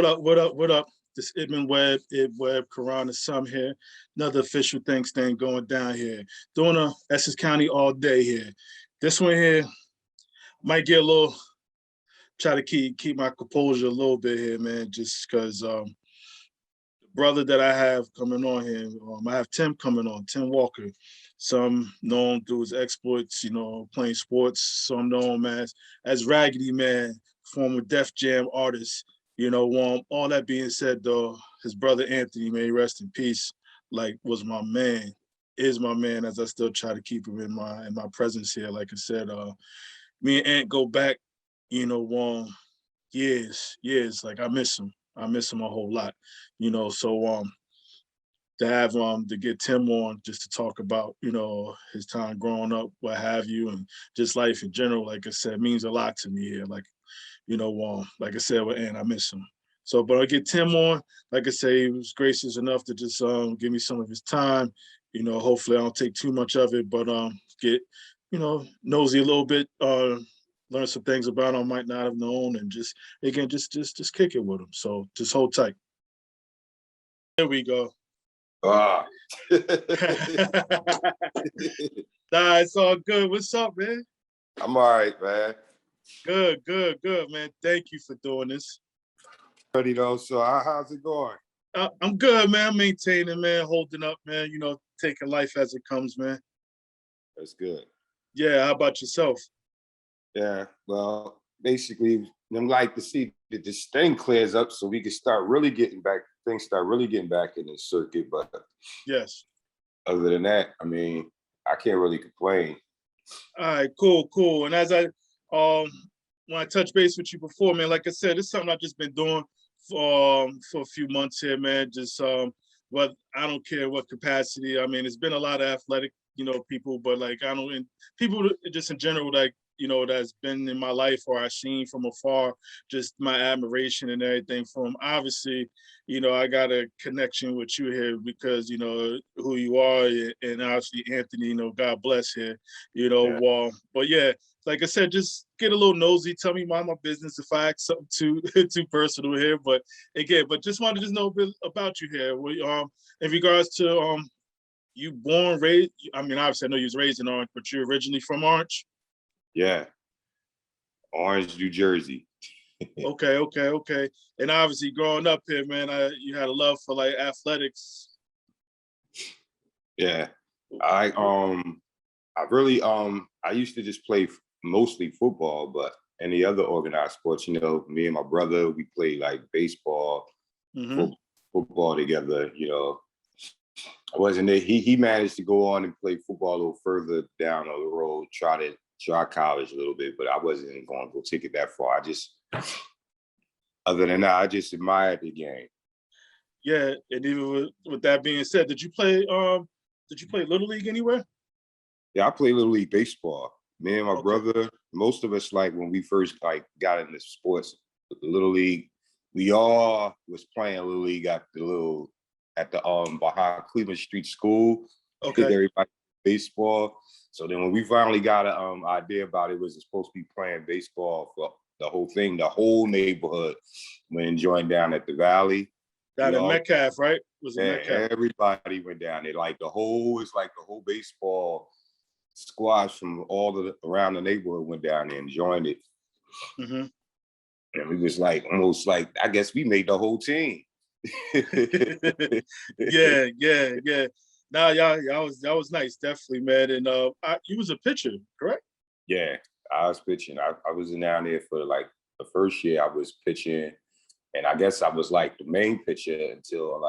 up? What up? What up? This Ibn Webb, Quran Assam here. Another official Thanks thing going down here. Doing a Essex County all day here. This one here might get a little, try to keep my composure a little bit here, man, just because the brother that I have coming on here, I have Tim coming on, Tim Walker. Some known through his exploits, playing sports. Some known as Raggedy Man, former Def Jam artist. All that being said, though, his brother Anthony, may he rest in peace, was my man, is my man, as I still try to keep him in my presence here. Like I said, me and Ant go back, years. Like I miss him a whole lot, So to have to get Tim on just to talk about his time growing up, what have you, and just life in general, like I said, means a lot to me here. Like I said with Ant, I miss him. So, but I get Tim on. Like I say, he was gracious enough to just give me some of his time. Hopefully I don't take too much of it, but get nosy a little bit, learn some things about him I might not have known, and just kick it with him. So just hold tight. There we go. Ah. Nah, it's all good. What's up, man? I'm all right, man. Good, man. Thank you for doing this. So how's it going? I'm good, man. I'm maintaining, man. Holding up, man. Taking life as it comes, man. That's good. Yeah. How about yourself? Yeah. Well, basically, I'd like to see that this thing clears up so we can start really getting back. Things start really getting back in the circuit. But yes. Other than that, I mean, I can't really complain. All right. Cool. And as I when I touched base with you before, man, like I said, it's something I've just been doing for a few months here, man. Just but I don't care what capacity. I mean, it's been a lot of athletic, people, but people just in general, that's been in my life or I've seen from afar, just my admiration and everything from. Obviously, I got a connection with you here because, who you are, and obviously Anthony, God bless here, Yeah. But yeah, like I said, just get a little nosy. Tell me mind my business if I ask something too personal here. But again, just wanted to know a bit about you here. In regards to you born, raised, I mean, obviously I know you was raised in Orange, but you're originally from Orange? Yeah. Orange, New Jersey. Okay. And obviously growing up here, man, you had a love for athletics. Yeah. I really I used to just play mostly football, but any other organized sports, me and my brother, we played baseball, football together, I wasn't there. He managed to go on and play football a little further down on the road, try college a little bit, but I wasn't going to go take it that far. Other than that, I just admired the game. Yeah, and even with that being said, did you play Little League anywhere? Yeah, I played Little League baseball. Me and my brother, most of us, when we first got into sports, Little League, we all was playing Little League at the behind Cleveland Street School. Okay. Everybody baseball. So then when we finally got an idea about it, was supposed to be playing baseball for the whole thing, the whole neighborhood went and joined down at the Valley. Down at Metcalf, right? Was it Metcalf? Everybody went down there. The whole baseball squads from all around the neighborhood went down there and joined it. Mm-hmm. And we was almost I guess we made the whole team. Yeah. Nah, y'all was nice, definitely, man. And you was a pitcher, correct? Yeah, I was pitching. I was down there for the first year. I was pitching, and I guess I was the main pitcher until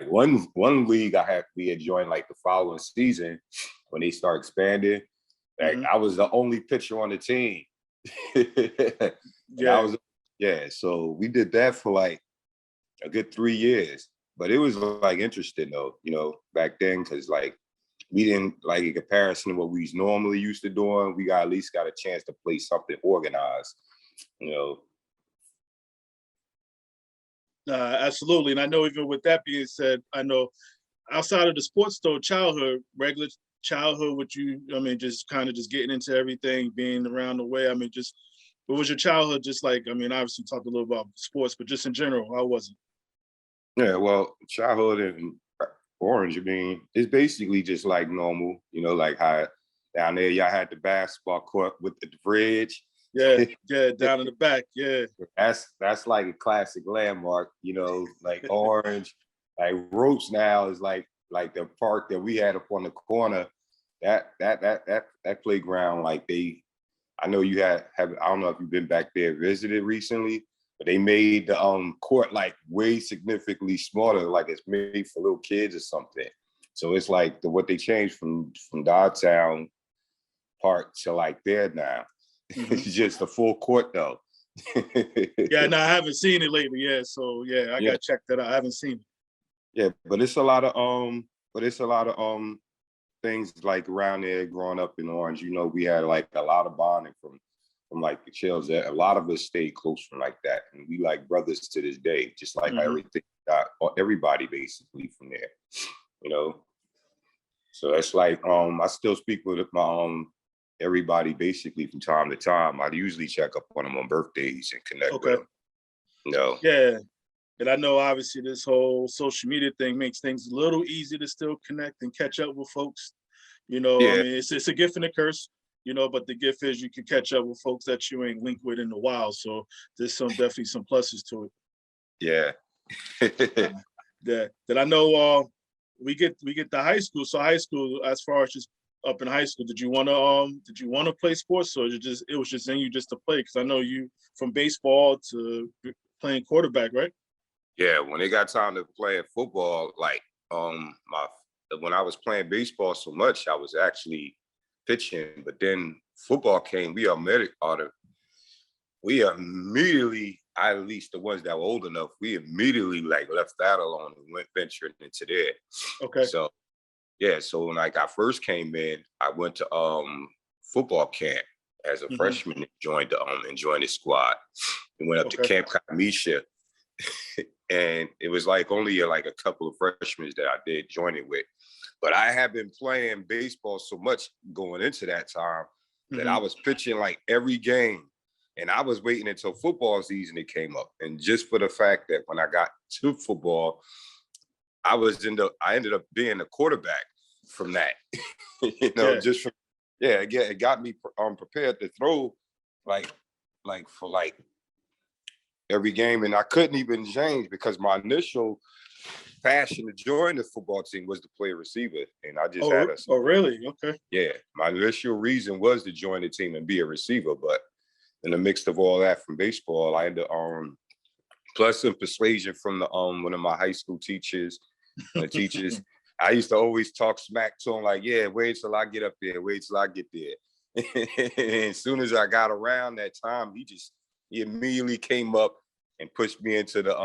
one league we had joined the following season when they start expanding. I was the only pitcher on the team. So we did that for a good 3 years. But it was interesting though, back then, because we didn't in comparison to what we normally used to doing, we at least got a chance to play something organized, Absolutely. And I know even with that being said, I know outside of the sports though, regular childhood with you, I mean, just kind of just getting into everything, being around the way, I mean, just What was your childhood just like? I mean, obviously you talked a little about sports, but just in general, how was it? Yeah, well, childhood in Orange, I mean, it's basically just like normal, like how down there y'all had the basketball court with the bridge. Yeah, yeah, down in the back, yeah. That's like a classic landmark, like Orange, like Ropes now is like the park that we had up on the corner. That playground, like I know you have I don't know if you've been back there visited recently, but they made the court like way significantly smaller, like it's made for little kids or something. So it's like what they changed from downtown park to like there now. It's just a full court though. Yeah, no, I haven't seen it lately. Yeah, so yeah, I gotta check that out. I haven't seen it. Yeah, but it's a lot of things like around there growing up in Orange. We had like a lot of bonding from like the chills. A lot of us stayed close from like that, and we like brothers to this day. Just like everything, everybody basically from there. So it's like I still speak with my everybody basically from time to time. I usually check up on them on birthdays and connect with them. Yeah. And I know obviously this whole social media thing makes things a little easier to still connect and catch up with folks. I Yeah. mean, it's a gift and a curse, but the gift is you can catch up with folks that you ain't linked with in a while. So there's definitely some pluses to it. Yeah. That I know we get to high school. So high school, as far as just up in high school, did you want to play sports, or it was just in you just to play? Because I know you from baseball to playing quarterback, right? Yeah, when it got time to play football, like when I was playing baseball so much, I was actually pitching. But then football came. We immediately, at least the ones that were old enough, we immediately like left that alone and went venturing into there. Okay. So yeah, so when I first came in, I went to football camp as a freshman and joined the squad. We went up to Camp Kamisha. And it was like only like a couple of freshmen that I did join it with. But I had been playing baseball so much going into that time that I was pitching like every game. And I was waiting until football season it came up. And just for the fact that when I got to football, I ended up being a quarterback from that. It got me prepared to throw like for like every game, and I couldn't even change because my initial passion to join the football team was to play receiver, and I just had Oh, really? Okay. Yeah, my initial reason was to join the team and be a receiver, but in the mix of all that from baseball, I ended plus some persuasion from the one of my high school teachers. I used to always talk smack to him like, yeah, wait till I get up there, wait till I get there. And as soon as I got around that time, he immediately came up and pushed me into the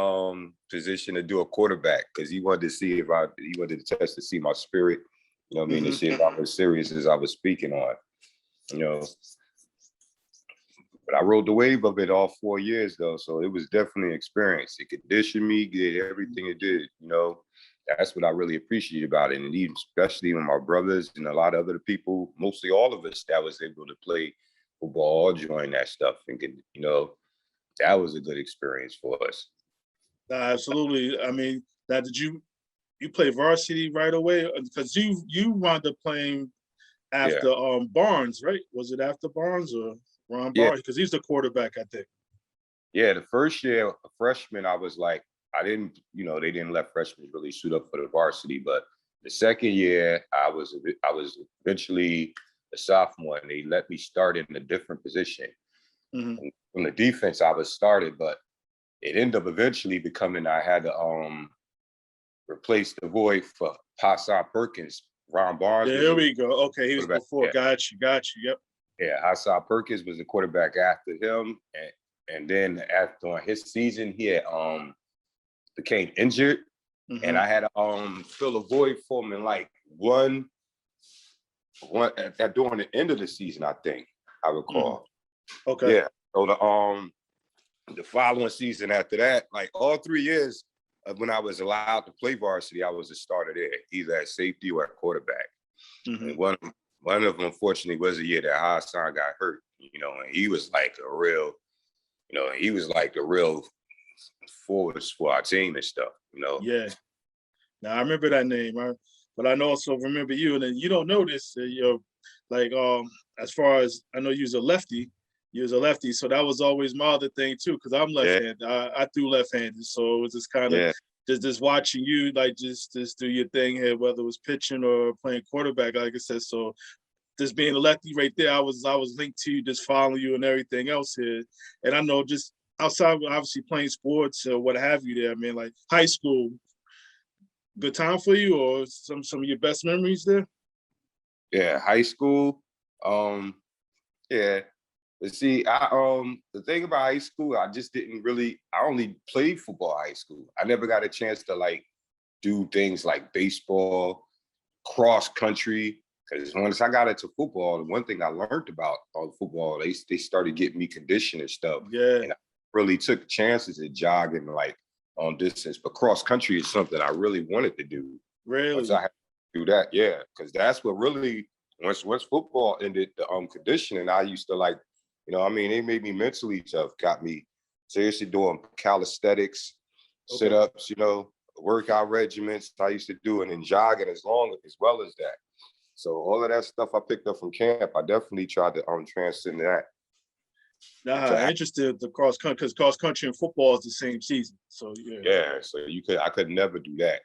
position to do a quarterback because he wanted to test to see my spirit, to see if I was serious as I was speaking on, But I rode the wave of it all 4 years though, so it was definitely an experience. It conditioned me, did everything it did, That's what I really appreciate about it, and even especially with my brothers and a lot of other people, mostly all of us that was able to play football, join that stuff, and get, that was a good experience for us. Absolutely. I mean, now did you play varsity right away? Because you wound up playing after Barnes, right? Was it after Barnes or Ron Barnes? Because he's the quarterback, I think. Yeah, the first year, a freshman, I was like, they didn't let freshmen really suit up for the varsity. But the second year, I was eventually a sophomore, and they let me start in a different position. From the defense, I was started, but it ended up eventually becoming I had to replace the void for Hassan Perkins. Ron Barnes. There we go. Okay, he was before. Yeah. Got you. Yep. Yeah, Hassan Perkins was the quarterback after him, and then after his season, he had became injured, and I had to fill a void for him in like one during the end of the season, I think I recall. Okay. Yeah. So the following season after that, like all 3 years when I was allowed to play varsity, I was a starter there, either at safety or at quarterback. And one one of them, unfortunately, was the year that Hassan got hurt, and he was like the real forwards for our team and stuff. Yeah. Now I remember that name, but I also remember you, and then you don't know this, like as far as I know, you was a lefty. You was a lefty, so that was always my other thing too, because I'm left-handed. I threw left-handed, so it was just kind of just watching you, like just do your thing here, whether it was pitching or playing quarterback, like I said. So just being a lefty right there, I was linked to you, just following you and everything else here. And I know just outside of obviously playing sports or what have you there, I mean, like high school, good time for you, or some of your best memories there? Yeah, high school. Yeah. But see, the thing about high school, I only played football high school. I never got a chance to like do things like baseball, cross country. Because once I got into football, the one thing I learned about football, they started getting me conditioned and stuff. Yeah. And I really took chances at jogging like on distance. But cross country is something I really wanted to do. Really? Once I had to do that, yeah. Because that's what really, once football ended, the conditioning, I used to like, it made me mentally tough, got me seriously doing calisthenics, sit-ups, workout regimens I used to do, and then jogging as well as that. So all of that stuff I picked up from camp, I definitely tried to transcend that. Interested the cross country, because cross country and football is the same season. So yeah. So I could never do that.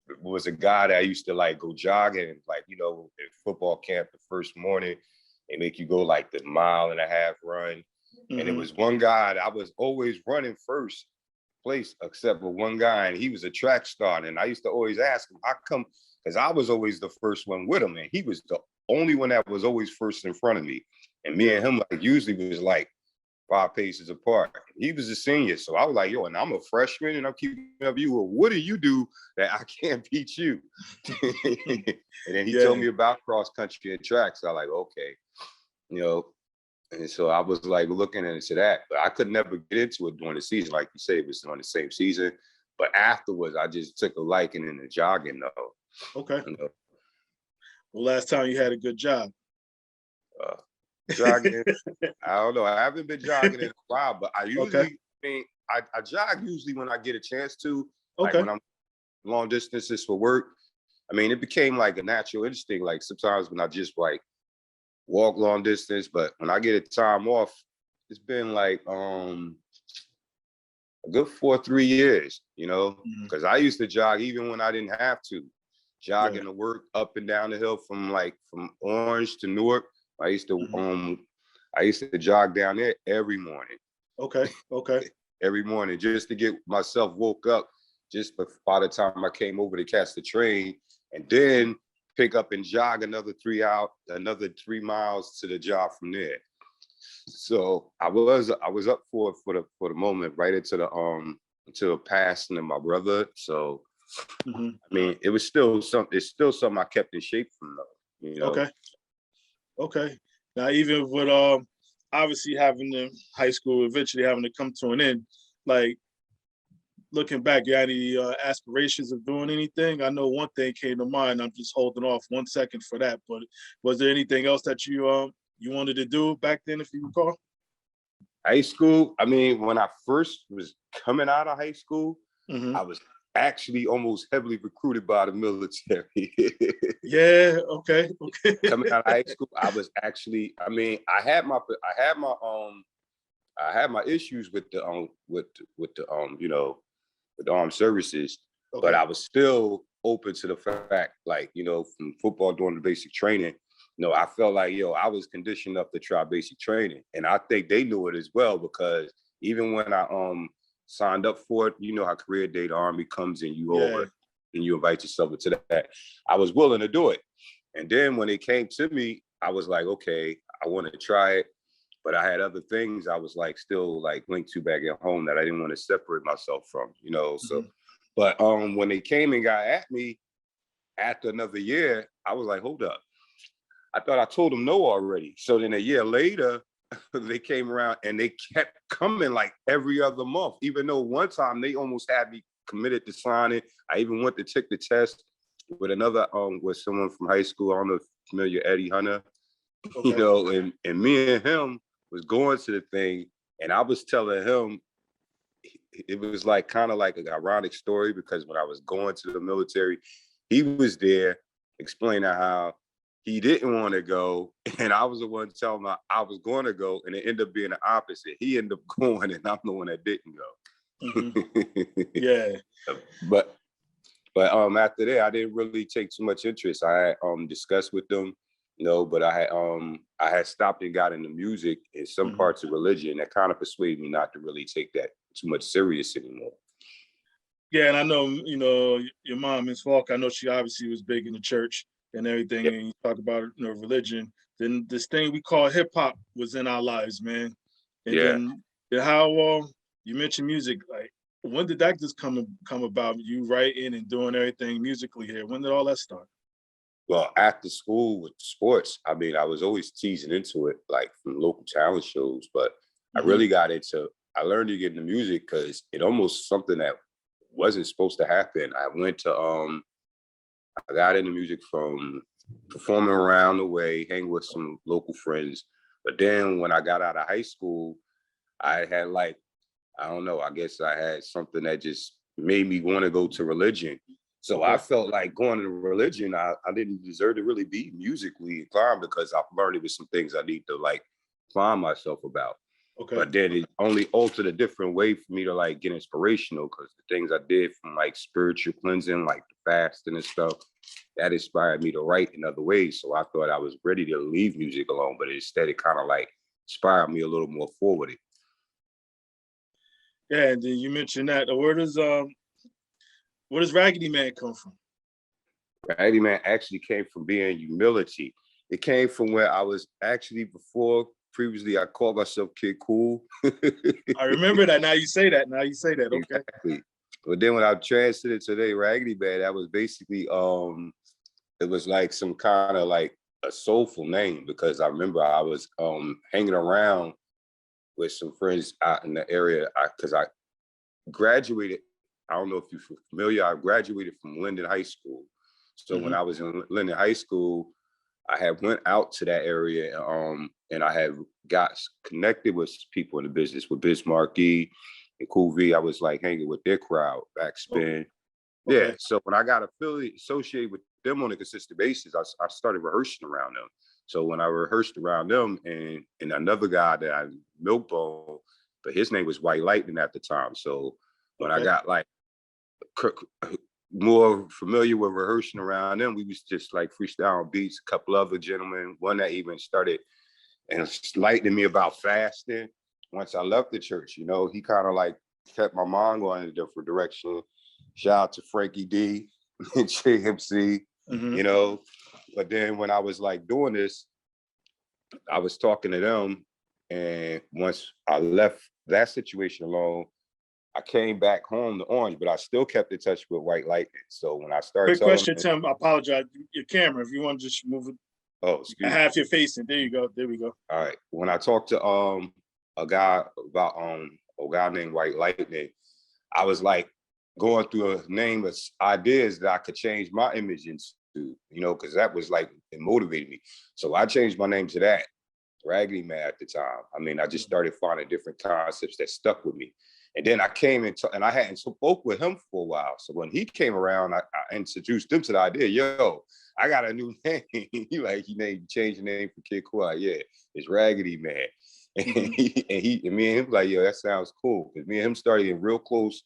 It was a guy that I used to like go jogging, like at football camp the first morning, they make you go like the 1.5-mile run. Mm-hmm. And it was one guy that I was always running first place, except for one guy, and he was a track star. And I used to always ask him, how come? Because I was always the first one with him, and he was the only one that was always first in front of me. And me and him like usually was like 5 paces apart. He was a senior, so I was like, yo, and I'm a freshman, and I'm keeping up with you. Well, what do you do that I can't beat you? And then he told me about cross country and track. So I was like, okay, and so I was like looking into that, but I could never get into it during the season. Like you say, it was on the same season. But afterwards, I just took a liking in the jogging though. Okay. Well, last time you had a good job. Jogging, I don't know. I haven't been jogging in a while, but I usually, I jog usually when I get a chance to. Like when I'm long distances for work. It became like a natural instinct. Like sometimes when I just like walk long distance, but when I get a time off, it's been like a good 3 years, because I used to jog even when I didn't have to. Jogging to work up and down the hill from Orange to Newark. I used to jog down there every morning. Okay. Every morning, just to get myself woke up, just by the time I came over to catch the train, and then pick up and jog another 3 miles to the job from there. So I was up for the moment right into the passing of my brother. So it was still something. It's still something I kept in shape from though. Okay. Now even with obviously having the high school eventually having to come to an end, like looking back, you had any aspirations of doing anything? I know one thing came to mind. I'm just holding off 1 second for that. But was there anything else that you wanted to do back then, if you recall? High school. When I first was coming out of high school, I was actually almost heavily recruited by the military. Yeah. Okay. Coming out of high school, I was actually. I had my issues with the armed services, but I was still open to the fact, like, from football during the basic training, I felt like, I was conditioned up to try basic training. And I think they knew it as well, because even when I signed up for it, how career day, the Army comes and you over and you invite yourself into that. I was willing to do it. And then when it came to me, I was like, okay, I want to try it. But I had other things I was like still like linked to back at home that I didn't want to separate myself from, So, but when they came and got at me after another year, I was like, hold up. I thought I told them no already. So then a year later, they came around and they kept coming like every other month, even though one time they almost had me committed to signing. I even went to take the test. with another with someone from high school. I don't know if you're familiar, Eddie Hunter. Okay. You know, and me and him was going to the thing, and I was telling him it was like kind of like an ironic story because when I was going to the military, he was there explaining how he didn't want to go, and I was the one telling him I was going to go, and it ended up being the opposite. He ended up going, and I'm the one that didn't go. Mm-hmm. Yeah. But after that, I didn't really take too much interest. I had discussed with them, you know, but I had stopped and got into music and some parts of religion that kind of persuaded me not to really take that too much serious anymore. Yeah, and I know, you know, your mom, Miss Falk, I know she obviously was big in the church and everything, and you talk about, you know, religion. Then this thing we call hip hop was in our lives, man. And then how you mentioned music, like when did that just come about? You writing and doing everything musically here. When did all that start? Well, after school with sports, I mean, I was always teasing into it, like from local talent shows, but I really I learned to get into music because it almost something that wasn't supposed to happen. I got into music from performing around the way, hanging with some local friends. But then when I got out of high school, I had like, I don't know, I guess I had something that just made me want to go to religion. So I felt like going to religion, I didn't deserve to really be musically inclined because I've learned it was some things I need to like find myself about. Okay. But then it only altered a different way for me to like get inspirational because the things I did from like spiritual cleansing, like the fasting and stuff, that inspired me to write in other ways. So I thought I was ready to leave music alone, but instead it kind of like inspired me a little more forward. Yeah, and then you mentioned that. Where does Raggedy Man come from? Raggedy Man actually came from being humility. It came from where I was actually previously I called myself Kid Cool. I remember that. Now you say that. Okay. Exactly. But then when I transited today, Raggedy Man, that was basically it was like some kind of like a soulful name because I remember I was hanging around with some friends out in the area because I graduated. I don't know if you're familiar. I graduated from Linden High School. So when I was in Linden High School, I had went out to that area and I had got connected with people in the business with Biz Marquis and Cool V. I was like hanging with their crowd, Backspin. Oh, okay. Yeah. So when I got associated with them on a consistent basis, I started rehearsing around them. So when I rehearsed around them and another guy that I Milkbone, but his name was White Lightning at the time. So when I got like more familiar with rehearsing around them, we was just like freestyle beats. A couple other gentlemen, one that even started enlightening me about fasting. Once I left the church, you know, he kind of like kept my mind going in a different direction. Shout out to Frankie D and JMC, you know. But then when I was like doing this, I was talking to them, and once I left that situation alone, I came back home to Orange, but I still kept in touch with White Lightning. So when I started quick question, Tim, I apologize. Your camera, if you want to just move it. Oh, excuse me. Half your facing. There you go. There we go. All right. When I talked to a guy about a guy named White Lightning, I was like going through a name of ideas that I could change my image into, you know, because that was like it motivated me. So I changed my name to that, Raggedy Man at the time. I mean, I just started finding different concepts that stuck with me. And then I came and I hadn't spoke with him for a while. So when he came around, I introduced him to the idea. Yo, I got a new name. He changed the name for Kid Cool. Yeah, it's Raggedy Man. And me and him was like, yo, that sounds cool. Because me and him started getting real close.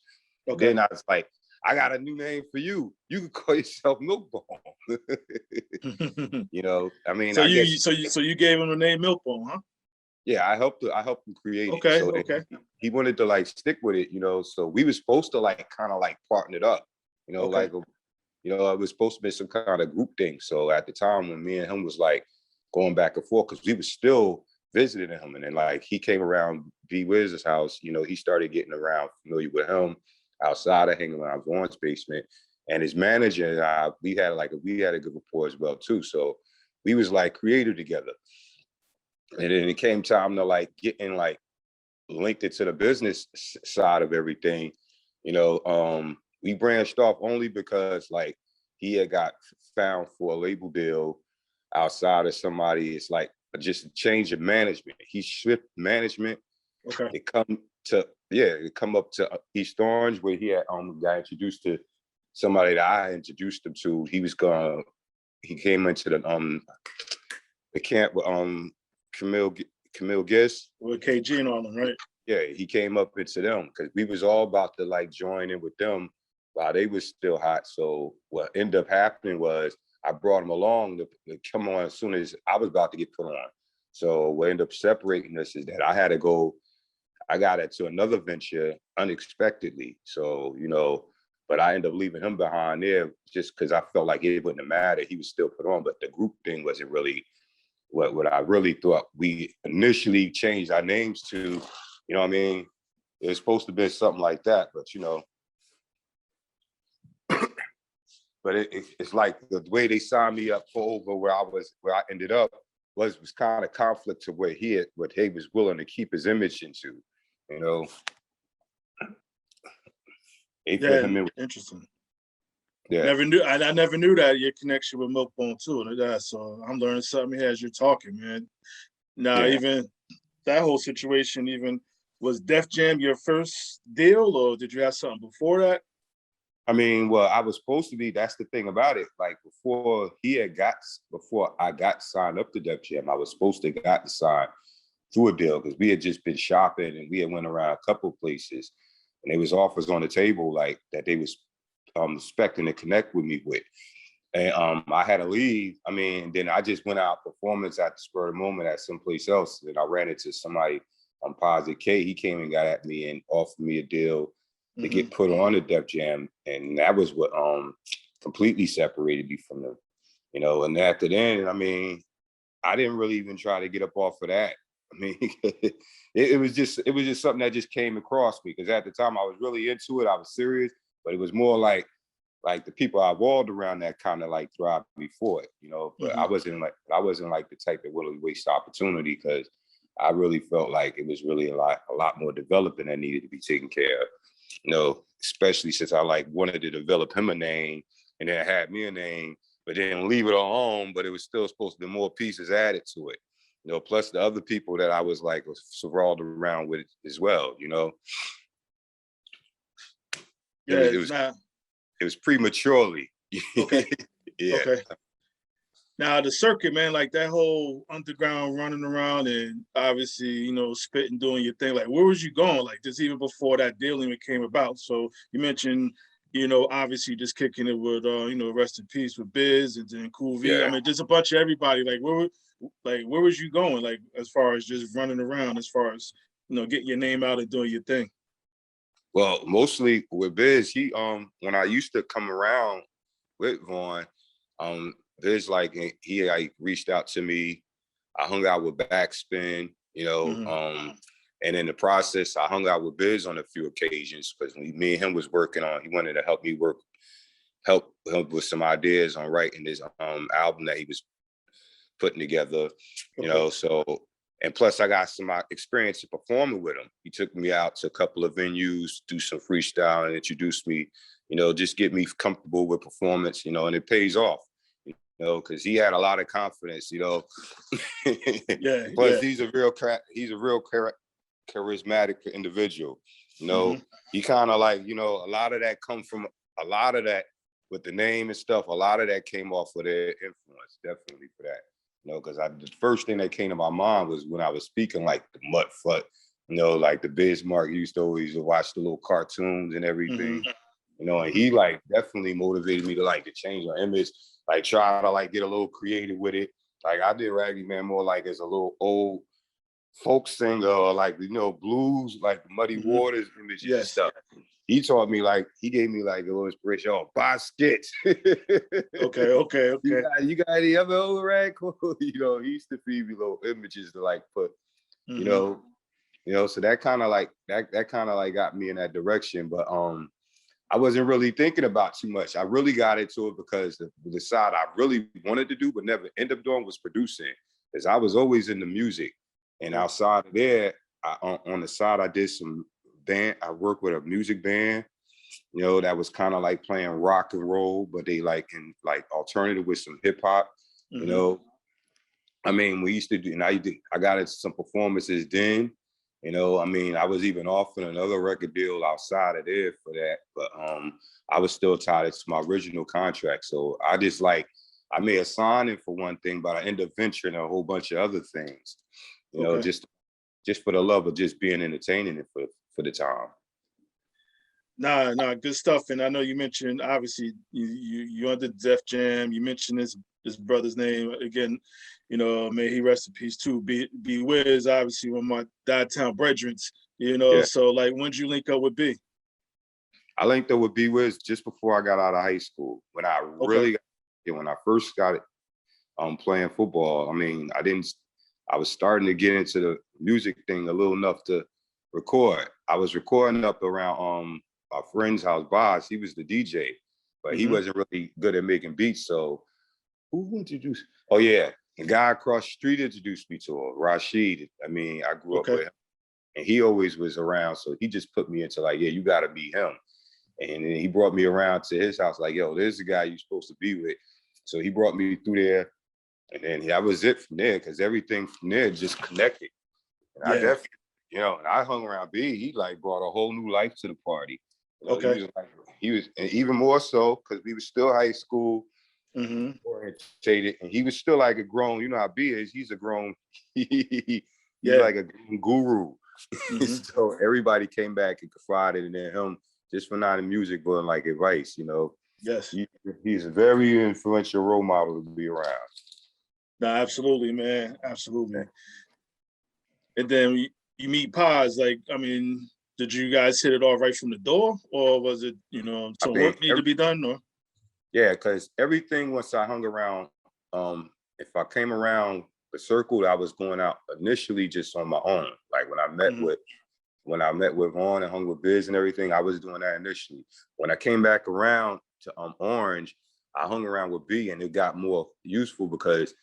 Okay. Then I was like, I got a new name for you. You can call yourself Milkbone. You know, I mean, so you gave him the name Milkbone, huh? Yeah, I helped him create it. So he wanted to like stick with it, you know. So we were supposed to like kind of like partner it up, you know, it was supposed to be some kind of group thing. So at the time when me and him was like going back and forth, because we were still visiting him, and then like he came around B Wiz's house, you know, he started getting around familiar with him outside of hanging around Vaughn's basement, and his manager and I, we had a good rapport as well too. So we was like creative together. And then it came time to like getting like linked it to the business side of everything. You know, we branched off only because like he had got found for a label deal outside of somebody. It's like just a change of management. He shift management. Okay. It come up to East Orange where he had got introduced to somebody that I introduced him to. He came into the camp with Camille Giss. With KG and all them, right? Yeah, he came up into them because we was all about to like join in with them while they was still hot. So what ended up happening was I brought him along to come on as soon as I was about to get put on. So what ended up separating us is that I got into another venture unexpectedly. So, but I ended up leaving him behind there just because I felt like it wouldn't have mattered. He was still put on, but the group thing wasn't really what I really thought. We initially changed our names to, you know what I mean? It was supposed to be something like that, but but it's like the way they signed me up for over where I ended up was kind of conflict to what he was willing to keep his image into, They put him in. Interesting. Yeah. I never knew that your connection with Milkbone too. So I'm learning something here as you're talking, man. Now, even that whole situation, even was Def Jam your first deal, or did you have something before that? I mean, well, I was supposed to be. That's the thing about it. Like before I got signed up to Def Jam, I was supposed to got signed through a deal because we had just been shopping and we had went around a couple of places, and there was offers on the table like that they was expecting to connect with me with. And I had to leave. I mean, then I just went out performance at the spur of the moment at someplace else. And I ran into somebody on Positive K. He came and got at me and offered me a deal to get put on the Def Jam. And that was what completely separated me from them. And after then, I mean, I didn't really even try to get up off of that. I mean, it was just something that just came across me because at the time I was really into it. I was serious, but it was more like the people I walled around that kind of like thrived before it, but I wasn't like the type that would waste opportunity because I really felt like it was really a lot more developing that needed to be taken care of, especially since I like wanted to develop him a name and then had me a name, but then leave it alone, but it was still supposed to be more pieces added to it, plus the other people that I was surrounded around with as well, It was prematurely. Okay. Yeah. Okay. Now the circuit, man, like that whole underground running around and obviously, spitting, doing your thing. Like, where was you going? Like, just even before that deal even came about. So you mentioned, obviously just kicking it with, rest in peace with Biz and then Cool V. Yeah. I mean, just a bunch of everybody. Like, where was you going? Like, as far as just running around, as far as getting your name out and doing your thing. Well, mostly with Biz, he when I used to come around with Vaughn, Biz he reached out to me. I hung out with Backspin, and in the process, I hung out with Biz on a few occasions because me and him was working on. He wanted to help me help with some ideas on writing this album that he was putting together, so. And plus, I got some experience in performing with him. He took me out to a couple of venues, do some freestyle, and introduced me, just get me comfortable with performance, and it pays off, because he had a lot of confidence, Yeah. Plus, he's a real charismatic individual, He kind of like, a lot of that come from a lot of that with the name and stuff. A lot of that came off of their influence, definitely for that. Because the first thing that came to my mind was when I was speaking like the Mudfoot, like the Bismarck used to always watch the little cartoons and everything, and he definitely motivated me to change my image, try to get a little creative with it. I did Raggedy Man more as a little old folk singer or blues, the Muddy Waters images and stuff. He taught me he gave me a little inspiration. Oh, buy skits. Okay. You got any other old rag? He used to feed me little images to put, so that kind of got me in that direction. But I wasn't really thinking about too much. I really got into it because the side I really wanted to do but never ended up doing was producing, because I was always into music. And outside of there, on the side, I did some band. I worked with a music band, you know, that was kind of like playing rock and roll, but they like in like alternative with some hip hop, you know. I mean, we used to do, and I got into some performances then, you know. I mean, I was even offered another record deal outside of there for that, but I was still tied to my original contract. So I just like, I made a signing for one thing, but I ended up venturing a whole bunch of other things, you know, just for the love of just being entertaining it for the time. Nah, good stuff. And I know you mentioned obviously you under Def Jam. You mentioned this brother's name again. You know, may he rest in peace too. B Wiz, obviously one of my Dogtown brethren. You know, Yeah. so like, when did you link up with B? I linked up with B Wiz just before I got out of high school. When I really, when I first got playing football. I mean, I was starting to get into the music thing a little enough to record. I was recording up around my friend's house, Boz. He was the DJ, but he wasn't really good at making beats. So who introduced? Oh yeah, the guy across the street introduced me to him, Rashid. I mean, I grew up with him, and he always was around. So he just put me into like, yeah, you got to be him. And then he brought me around to his house, like, yo, there's the guy you're supposed to be with. So he brought me through there, and then that was it from there, because everything from there just connected. And I definitely, you know, and I hung around B. He like brought a whole new life to the party. You know, he was, and even more so because we was still high school orientated, and he was still like a grown. You know how B is. He's a grown. He's like a guru. So everybody came back and confided in him, just for not in music, but in like advice. You know. Yes. He's a very influential role model to be around. No, absolutely, man. Absolutely. And then you meet Paz. Like, I mean, did you guys hit it off right from the door, or was it, you know, some work needed to be done? Or yeah, because everything once I hung around, if I came around the circle that I was going out initially just on my own. Like when I met with Vaughn and hung with Biz and everything, I was doing that initially. When I came back around to Orange, I hung around with B, and it got more useful because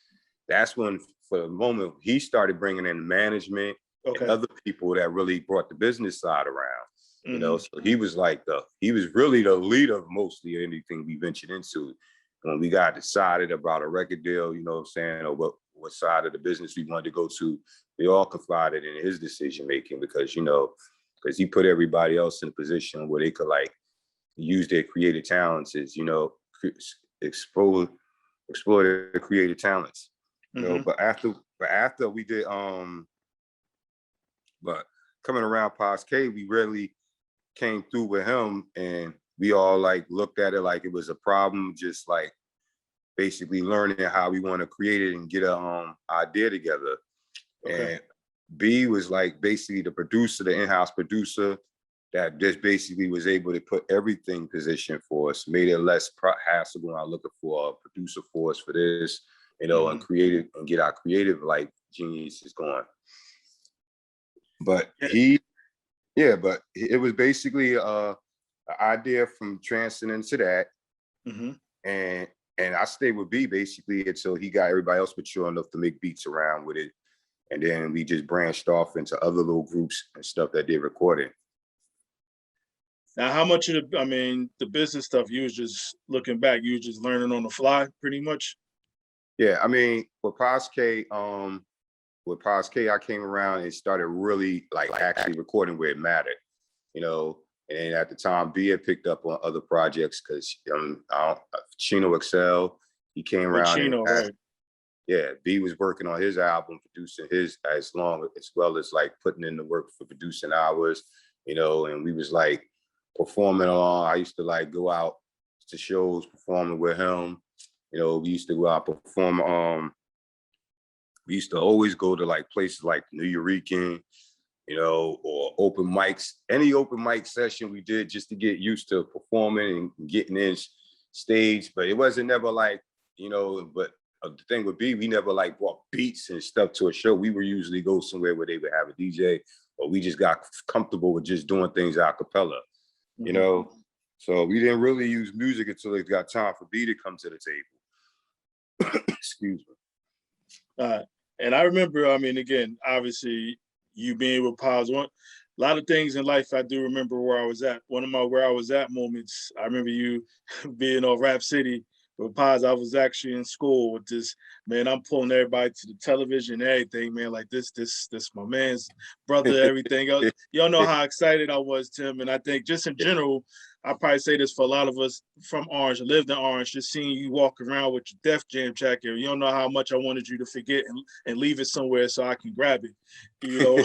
that's when, for the moment, he started bringing in management and other people that really brought the business side around. You know, so he was like he was really the leader of mostly anything we ventured into. When we got decided about a record deal, you know what I'm saying, or what side of the business we wanted to go to, we all confided in his decision making because, you know, because he put everybody else in a position where they could like use their creative talents, you know, explore their creative talents. You know, but after we did but coming around Paz K, we really came through with him, and we all like looked at it like it was a problem, just like basically learning how we want to create it and get a idea together. And B was like basically the producer, the in-house producer that just basically was able to put everything positioned for us, made it less hassle going out looking for a producer for us for this, you know, and creative and get our creative like geniuses going. But but it was basically an idea from transcending to that. And I stayed with B basically until he got everybody else mature enough to make beats around with it. And then we just branched off into other little groups and stuff that they recorded. Now, how much of the business stuff, you was just looking back, you was just learning on the fly pretty much? Yeah, I mean, with Paz K, I came around and started really like actually recording where it mattered, you know. And at the time, B had picked up on other projects because Chino Excel, he came around. Chino, right. Yeah, B was working on his album, producing his as well as like putting in the work for producing ours, you know. And we was like performing along. I used to like go out to shows performing with him. You know, we used to go out perform. We used to always go to like places like New Eurekan, you know, or open mics. Any open mic session we did just to get used to performing and getting in stage. But it wasn't never like, you know, but the thing would be, we never like brought beats and stuff to a show. We would usually go somewhere where they would have a DJ, or we just got comfortable with just doing things a cappella, you know? So we didn't really use music until it got time for B to come to the table. Excuse me. And I remember, again, obviously you being with Paz, a lot of things in life I do remember where I was at. One of my where I was at moments, I remember you being on Rap City with Paz. I was actually in school with this man. I'm pulling everybody to the television and everything, man. Like this my man's brother, everything else. Y'all know how excited I was, Tim. And I think just in general, I probably say this for a lot of us from Orange, lived in Orange, just seeing you walk around with your Def Jam jacket. You don't know how much I wanted you to forget and leave it somewhere so I can grab it. You know,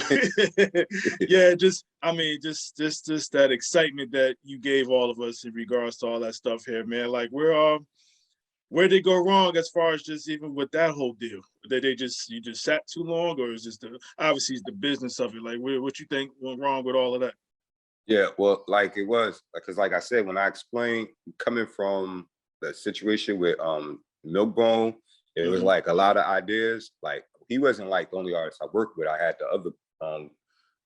yeah, just I mean, just that excitement that you gave all of us in regards to all that stuff here, man. Like where did it go wrong as far as just even with that whole deal? Did you just sat too long, or is this obviously it's the business of it? Like what you think went wrong with all of that? Yeah, well, like it was, because like I said, when I explained coming from the situation with Milkbone, it was like a lot of ideas. Like he wasn't like the only artist I worked with. I had the other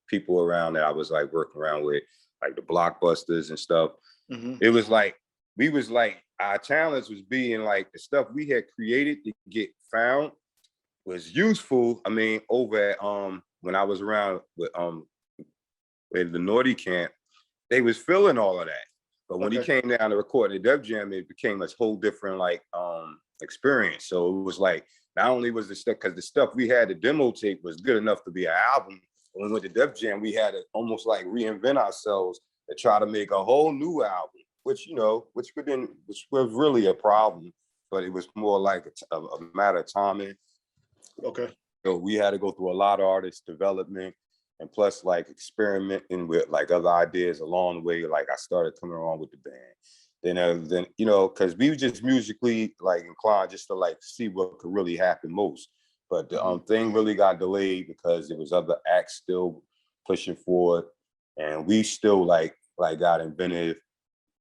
people around that I was like working around with, like the Blockbusters and stuff. It was like we was like our challenge was being like the stuff we had created to get found was useful. I mean, over at when I was around with the Naughty Camp, they was feeling all of that. But when he came down to record the Def Jam, it became a whole different like experience. So it was like not only was the stuff, because the stuff we had, the demo tape was good enough to be an album. When we went to Def Jam, we had to almost like reinvent ourselves to try to make a whole new album, which was really a problem, but it was more like a matter of timing. Okay. So we had to go through a lot of artist development, and plus like experimenting with like other ideas along the way. Like I started coming along with the band. Then you know, because we were just musically like inclined just to like see what could really happen most. But the thing really got delayed because there was other acts still pushing forward, and we still like got inventive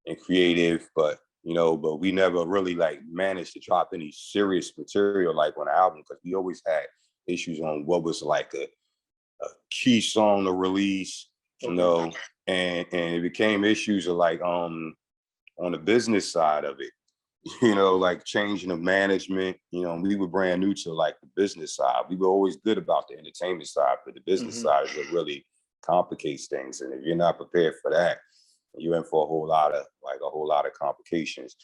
and creative, but we never really like managed to drop any serious material like on an album, because we always had issues on what was like a key song to release, and it became issues of like on the business side of it, like changing the management. We were brand new to like the business side. We were always good about the entertainment side, but the business side is what really complicates things. And if you're not prepared for that, you're in for a whole lot of complications.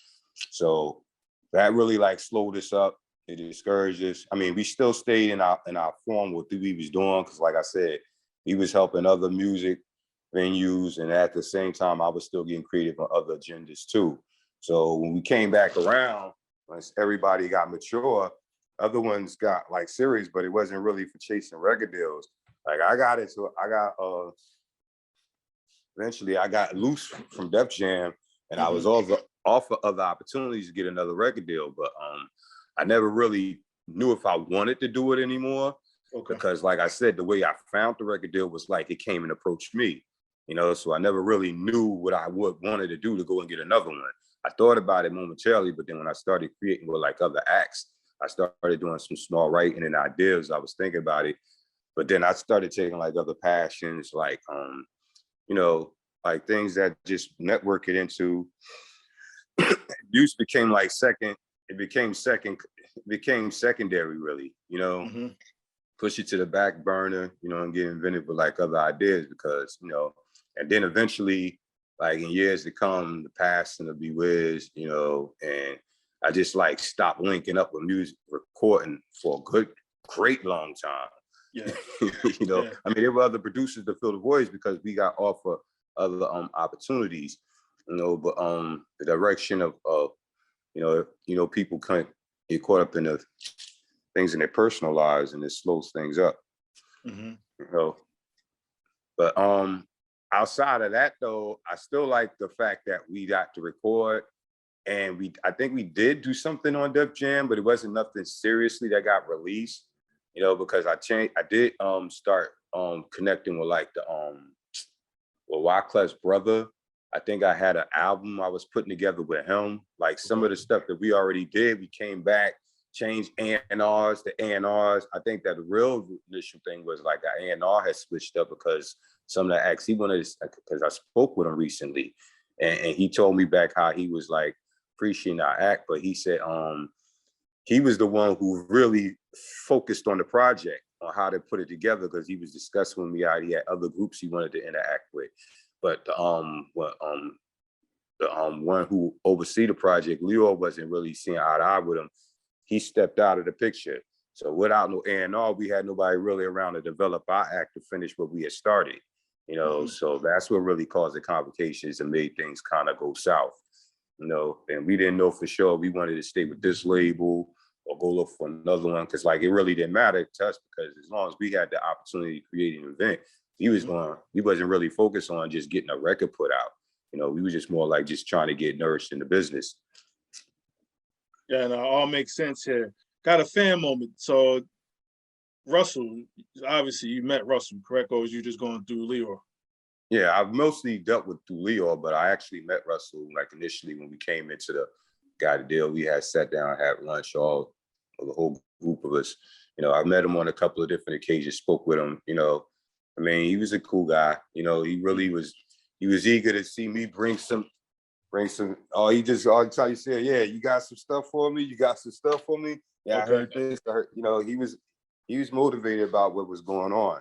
So that really like slowed us up. It discouraged us. I mean, we still stayed in our form with what we was doing, because like I said, we was helping other music venues, and at the same time, I was still getting creative on other agendas too. So when we came back around, once everybody got mature, other ones got like serious, but it wasn't really for chasing record deals. Like eventually I got loose from Def Jam, and I was offered other opportunities to get another record deal, but I never really knew if I wanted to do it anymore. Because like I said, the way I found the record deal was like it came and approached me, so I never really knew what I wanted to do to go and get another one. I thought about it momentarily, but then when I started creating with like other acts, I started doing some small writing and ideas. I was thinking about it, but then I started taking like other passions, like like things that just network it into. Use became like second. It became secondary, really. Push it to the back burner, and get inventive with like other ideas, because and then eventually, like in years to come, the passing will be whiz, and I just like stopped linking up with music recording for a great long time. Yeah. I mean, there were other producers to fill the voids because we got offered other opportunities, but the direction of people can't get caught up in the things in their personal lives, and it slows things up. But outside of that though, I still like the fact that we got to record, and I think we did do something on Def Jam, but it wasn't nothing seriously that got released, because I did start connecting with like the Wyclef's brother. I think I had an album I was putting together with him. Like some of the stuff that we already did, we came back, changed A&Rs to A&Rs. I think that the real initial thing was like our A&R had switched up because some of the acts he wanted, because I spoke with him recently, and he told me back how he was like appreciating our act, but he said he was the one who really focused on the project. how to put it together, because he was discussing with me how he had other groups he wanted to interact with. But the one who oversee the project, Leo, wasn't really seeing eye to eye with him. He stepped out of the picture. So without no A&R, we had nobody really around to develop our act to finish what we had started. You know, so that's what really caused the complications and made things kind of go south. You know, and we didn't know for sure we wanted to stay with this label or go look for another one, because like it really didn't matter to us, because as long as we had the opportunity to create an event, we wasn't really focused on just getting a record put out. You know, we were just more like just trying to get nourished in the business. Yeah, no, all makes sense here. Got a fan moment. So Russell, obviously you met Russell, correct? Or was you just going through Leo? Yeah, I've mostly dealt with through Leo, but I actually met Russell like initially when we came into the got a deal. We had sat down, had lunch, the whole group of us. You know, I met him on a couple of different occasions, spoke with him. You know, I mean, he was a cool guy. You know, he really was. He was eager to see me bring some. Oh, he just all the time he said, "Yeah, you got some stuff for me. You got some stuff for me." Yeah, okay. I heard this. You know, he was motivated about what was going on.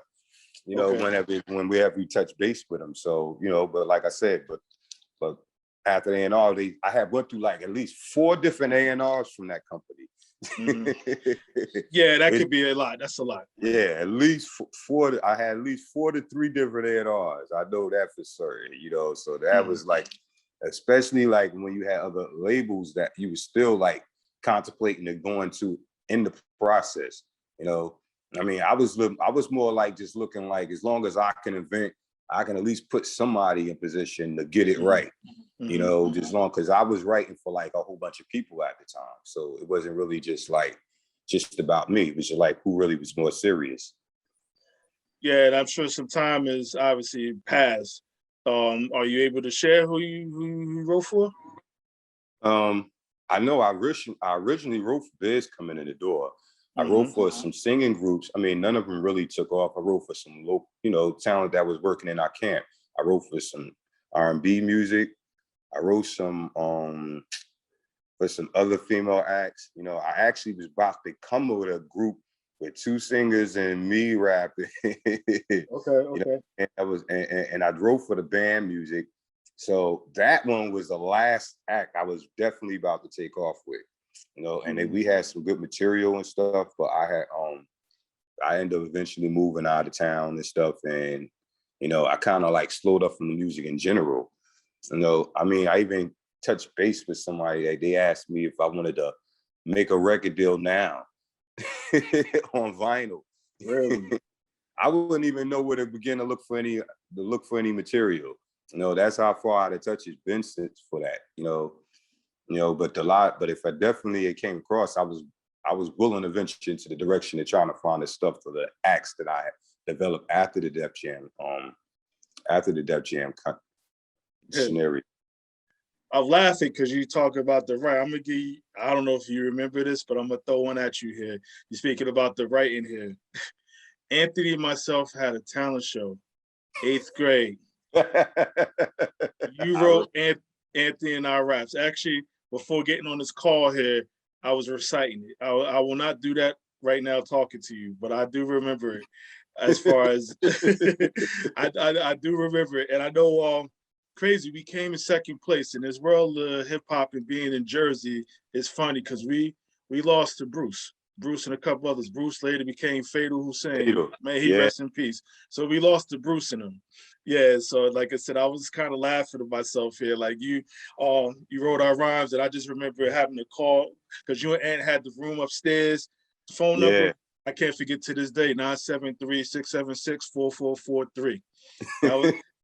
You know, when we touched base with him. So, you know, but like I said, but after A&R, I had went through like at least 4 different A&Rs from that company. Yeah, that could be a lot. That's a lot. Yeah, at least 4. I had at least 4 to 3 different A&Rs. I know that for certain, you know. So that was like, especially like when you had other labels that you were still like contemplating and going to in the process, you know. I mean, I was more like just looking like, as long as I can invent, I can at least put somebody in position to get it right. You know, just long, because I was writing for like a whole bunch of people at the time. So it wasn't really just about me. It was just like who really was more serious. Yeah, and I'm sure some time is obviously passed. Are you able to share who you wrote for? I know I originally wrote for Biz coming in the door. I wrote for some singing groups. I mean, none of them really took off. I wrote for some local, you know, talent that was working in our camp. I wrote for some R&B music. I wrote some for some other female acts. You know, I actually was about to come with a group with 2 singers and me rapping. Okay. You know, and I was and I drove for the band music. So that one was the last act I was definitely about to take off with. You know, and then we had some good material and stuff, but I ended up eventually moving out of town and stuff, and you know, I kind of like slowed up from the music in general. You know, I mean, I even touched base with somebody. Like, they asked me if I wanted to make a record deal now on vinyl. Really? I wouldn't even know where to begin to look for any material. You know, that's how far out of touch it's been since for that. You know, but if I definitely it came across, I was willing to venture into the direction of trying to find the stuff for the acts that I developed after the Def Jam, scenario. I'm laughing because you talk about the right. I'm gonna give you, I don't know if you remember this, but I'm gonna throw one at you here. You're speaking about the writing here. Anthony and myself had a talent show, 8th grade. You wrote Anthony and our raps. Actually, before getting on this call here, I was reciting it. I will not do that right now talking to you, but I do remember it. As far as I do remember it, and I know crazy. We came in 2nd place in this world of hip hop, and being in Jersey is funny because we lost to Bruce and a couple others. Bruce later became Fatal Hussein. May he rest in peace. So we lost to Bruce and him. Yeah, so like I said, I was kind of laughing at myself here. Like you wrote our rhymes, and I just remember having to call because you and Ant had the room upstairs, phone number. I can't forget to this day, 973-676-4443.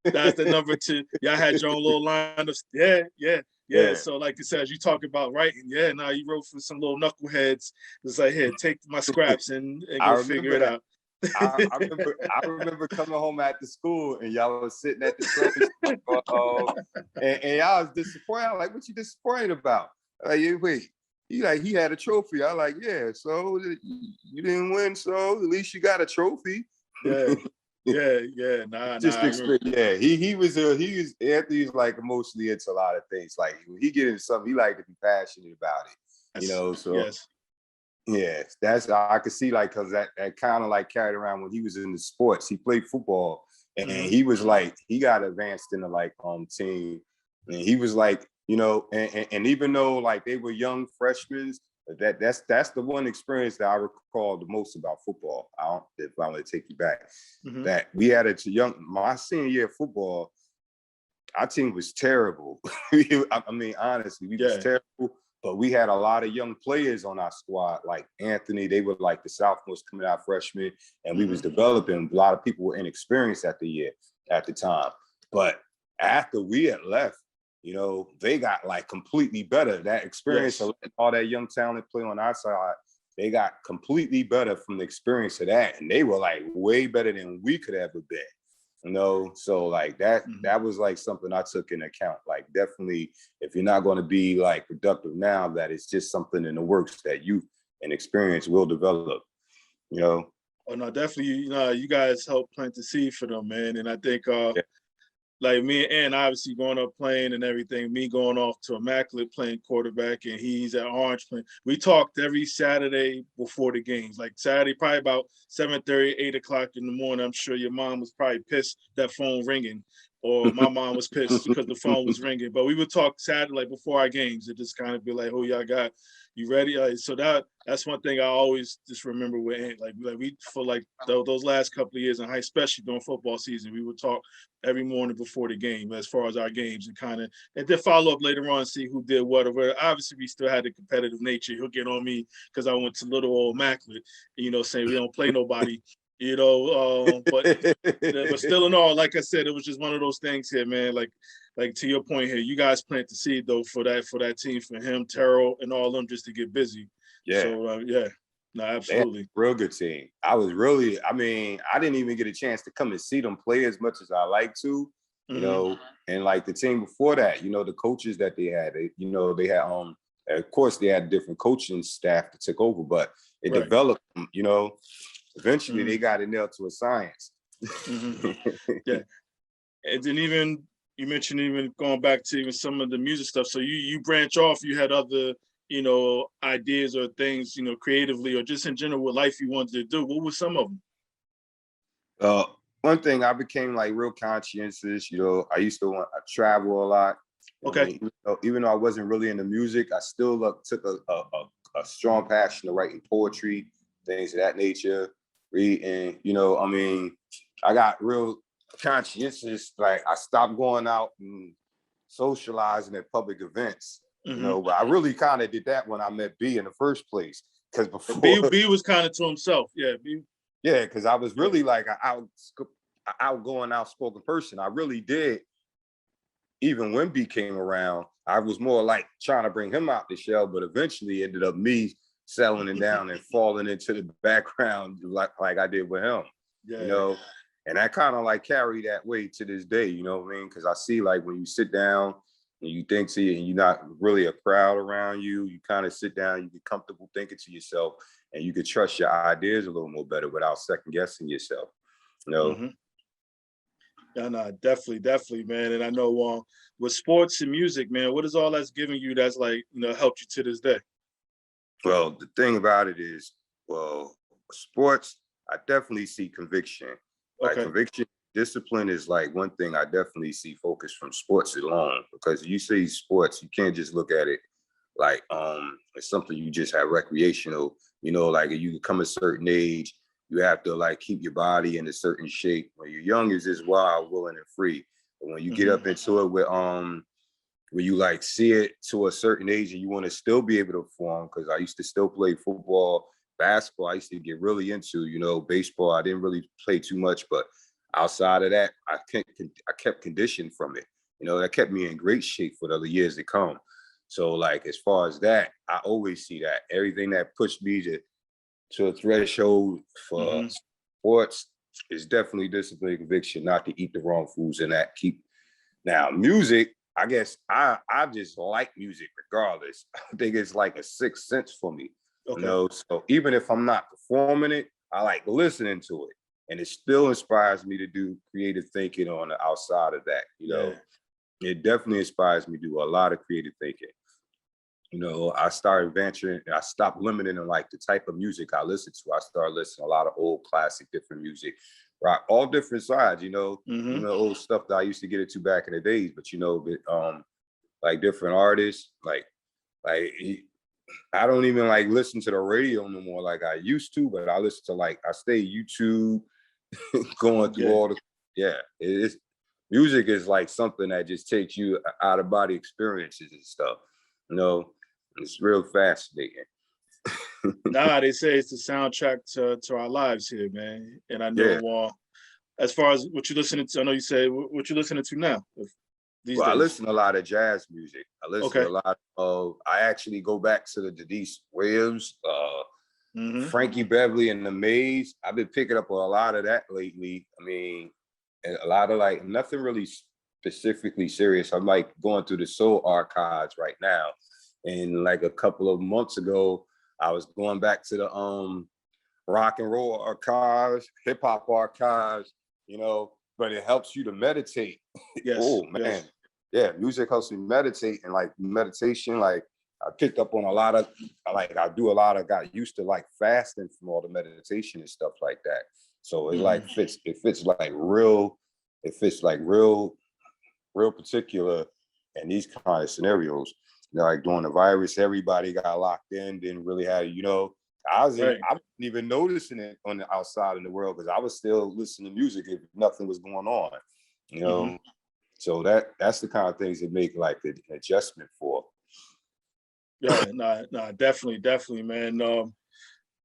That's the number to, y'all had your own little line of, yeah. So like you said, you talk about writing, now you wrote for some little knuckleheads. It's like, here, take my scraps and go figure it out. I remember coming home after school and y'all was sitting at the trophy and y'all was disappointed. I'm like, what you disappointed about? Like, wait, he had a trophy. I like, yeah, so you didn't win, so at least you got a trophy. Yeah. Anthony's like emotionally into a lot of things. Like when he get into something, he like to be passionate about it. You know, so Yeah, that's I could see like because that kind of like carried around when he was in the sports. He played football and he was like he got advanced into like team, and he was like and even though like they were young freshmen, that's the one experience that I recall the most about football. I don't if I want to take you back that we had my senior year of football. Our team was terrible. I mean, honestly, we was terrible. But we had a lot of young players on our squad, like Anthony. They were like the sophomores coming out freshmen, and we was developing. A lot of people were inexperienced at the time. But after we had left, they got like completely better. That experience of all that young talent play on our side, they got completely better from the experience of that, and they were like way better than we could ever been. So like that was like something I took into account. Like definitely, if you're not going to be like productive now, that it's just something in the works that you and experience will develop. Oh no, definitely. You guys helped plant the seed for them, man. And I think like me and obviously going up playing and everything, me going off to Immaculate playing quarterback and he's at Orange playing. We talked every Saturday before the games, like Saturday, probably about 7:30, 8 o'clock in the morning. I'm sure your mom was probably pissed that phone ringing, or my mom was pissed because the phone was ringing. But we would talk Saturday, like before our games, and just kind of be like, "Oh, y'all got you ready?" So that's one thing I always just remember with like we for like those last couple of years in high, especially during football season, we would talk every morning before the game as far as our games and then follow up later on, see who did what. Or obviously we still had the competitive nature. He'll get on me because I went to little old Immaculate, saying we don't play nobody, but still in all, like I said, it was just one of those things here, man. Like to your point here, you guys plant the seed though for that team, for him, Terrell, and all of them just to get busy. Yeah. So no, absolutely. Real good team. I didn't even get a chance to come and see them play as much as I like to, and like the team before that, the coaches that they had, they had, of course they had different coaching staff that took over, but it developed, eventually they got it nailed to a science. Yeah. And then even, you mentioned even going back to even some of the music stuff. So you branch off, you had other, ideas or things, creatively or just in general with life you wanted to do. What were some of them? One thing, I became like real conscientious. I used to travel a lot. Okay. Even though I wasn't really into music, I still took a strong passion to writing poetry, things of that nature, reading. I got real conscientious. Like I stopped going out and socializing at public events. But I really kind of did that when I met B in the first place. Because before B was kind of to himself, yeah, because I was really like an outgoing, outspoken person. I really did. Even when B came around, I was more like trying to bring him out the shell, but eventually ended up me settling it down and falling into the background like I did with him. And that kind of like carry that way to this day, you know what I mean? Because I see like when you sit down and you think and you're not really a crowd around you, you kind of sit down, you get comfortable thinking to yourself, and you can trust your ideas a little more better without second guessing yourself. Yeah, no, definitely, man. And I know with sports and music, man, what is all that's giving you that's like, helped you to this day? Well, the thing about it is, sports, I definitely see conviction. Like conviction, discipline is like one thing I definitely see focus from sports alone, because you see sports, you can't just look at it like it's something you just have recreational, like you become a certain age, you have to like keep your body in a certain shape. When you're young, it's just wild, willing, and free. But when you get up into it with when you like see it to a certain age and you want to still be able to perform, because I used to still play football, basketball, I used to get really into, baseball. I didn't really play too much, but outside of that, I kept conditioned from it. That kept me in great shape for the other years to come. So like, as far as that, I always see that everything that pushed me to a threshold for sports is definitely discipline, conviction, not to eat the wrong foods, and that now music. I guess I just like music regardless. I think it's like a sixth sense for me. So even if I'm not performing it, I like listening to it, and it still inspires me to do creative thinking on the outside of that. It definitely inspires me to do a lot of creative thinking. you know, I started venturing, I stopped limiting like the type of music I listen to. I started listening to a lot of old classic, different music, rock, all different sides, you know, even the old stuff that I used to get into back in the days, but you know, like different artists, like I don't even like listen to the radio no more like I used to, but I listen to like, I stay YouTube, going through all the, it's music is like something that just takes you out of body experiences and stuff, you know, it's real fascinating. Nah, they say it's the soundtrack to our lives here, man. And I know as far as what you're listening to, I know you say what you're listening to now these days. I listen to a lot of jazz music. I listen to a lot of, I actually go back to the Denise Williams, Frankie Beverly and the Maze. I've been picking up a lot of that lately. I mean, and a lot of like, nothing really specifically serious. I'm like going through the soul archives right now. And like a couple of months ago, I was going back to the rock and roll archives, hip hop archives, you know, but it helps you to meditate. Yes. Oh man. Yes. Yeah, music helps me meditate, and like meditation, like I picked up on a lot of, like I do a lot of, got used to like fasting from all the meditation and stuff like that. So it like it fits like real particular in these kind of scenarios. You know, like during the virus, everybody got locked in, didn't really have, you know, I wasn't even noticing it on the outside in the world because I was still listening to music if nothing was going on, you know. So that's the kind of things that make like an adjustment for. Yeah, nah, definitely, man.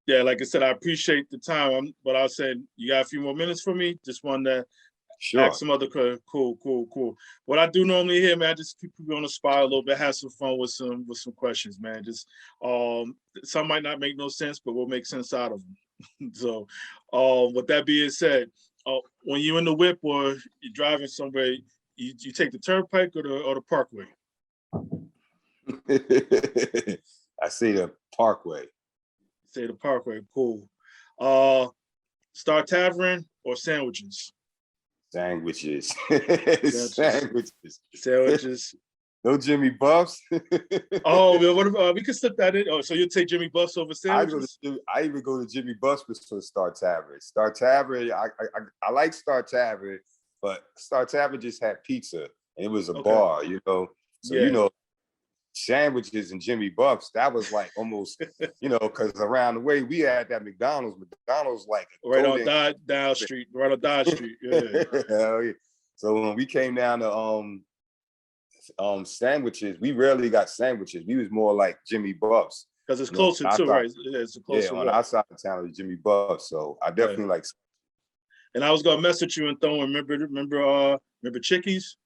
Yeah, like I said, I appreciate the time. But I said, you got a few more minutes for me? Just wanted to ask some other cool. What I do normally here, man, I just keep people on the spot a little bit, have some fun with some questions, man. Just some might not make no sense, but we'll make sense out of them. So with that being said, when you're in the whip or you're driving somewhere, you take the turnpike or the parkway? I say the parkway. Say the parkway, cool. Star Tavern or sandwiches? Sandwiches. No Jimmy Buffs. Oh, what about, we can slip that in. Oh, so you'll take Jimmy Buffs over sandwiches? I even go to Jimmy Buffs before Star Tavern. Star Tavern, I like Star Tavern, but Star Tavern just had pizza and it was a bar, you know. So you know, sandwiches and Jimmy Buffs, that was like almost, you know, because around the way we had that McDonald's like right on Dodge Street. Yeah. Hell yeah. So when we came down to sandwiches, we rarely got sandwiches. We was more like Jimmy Buffs. Because it's closer too, right? It's a closer on our side of town is Jimmy Buffs. So I definitely like. And I was gonna message you and throw in, remember Chickies?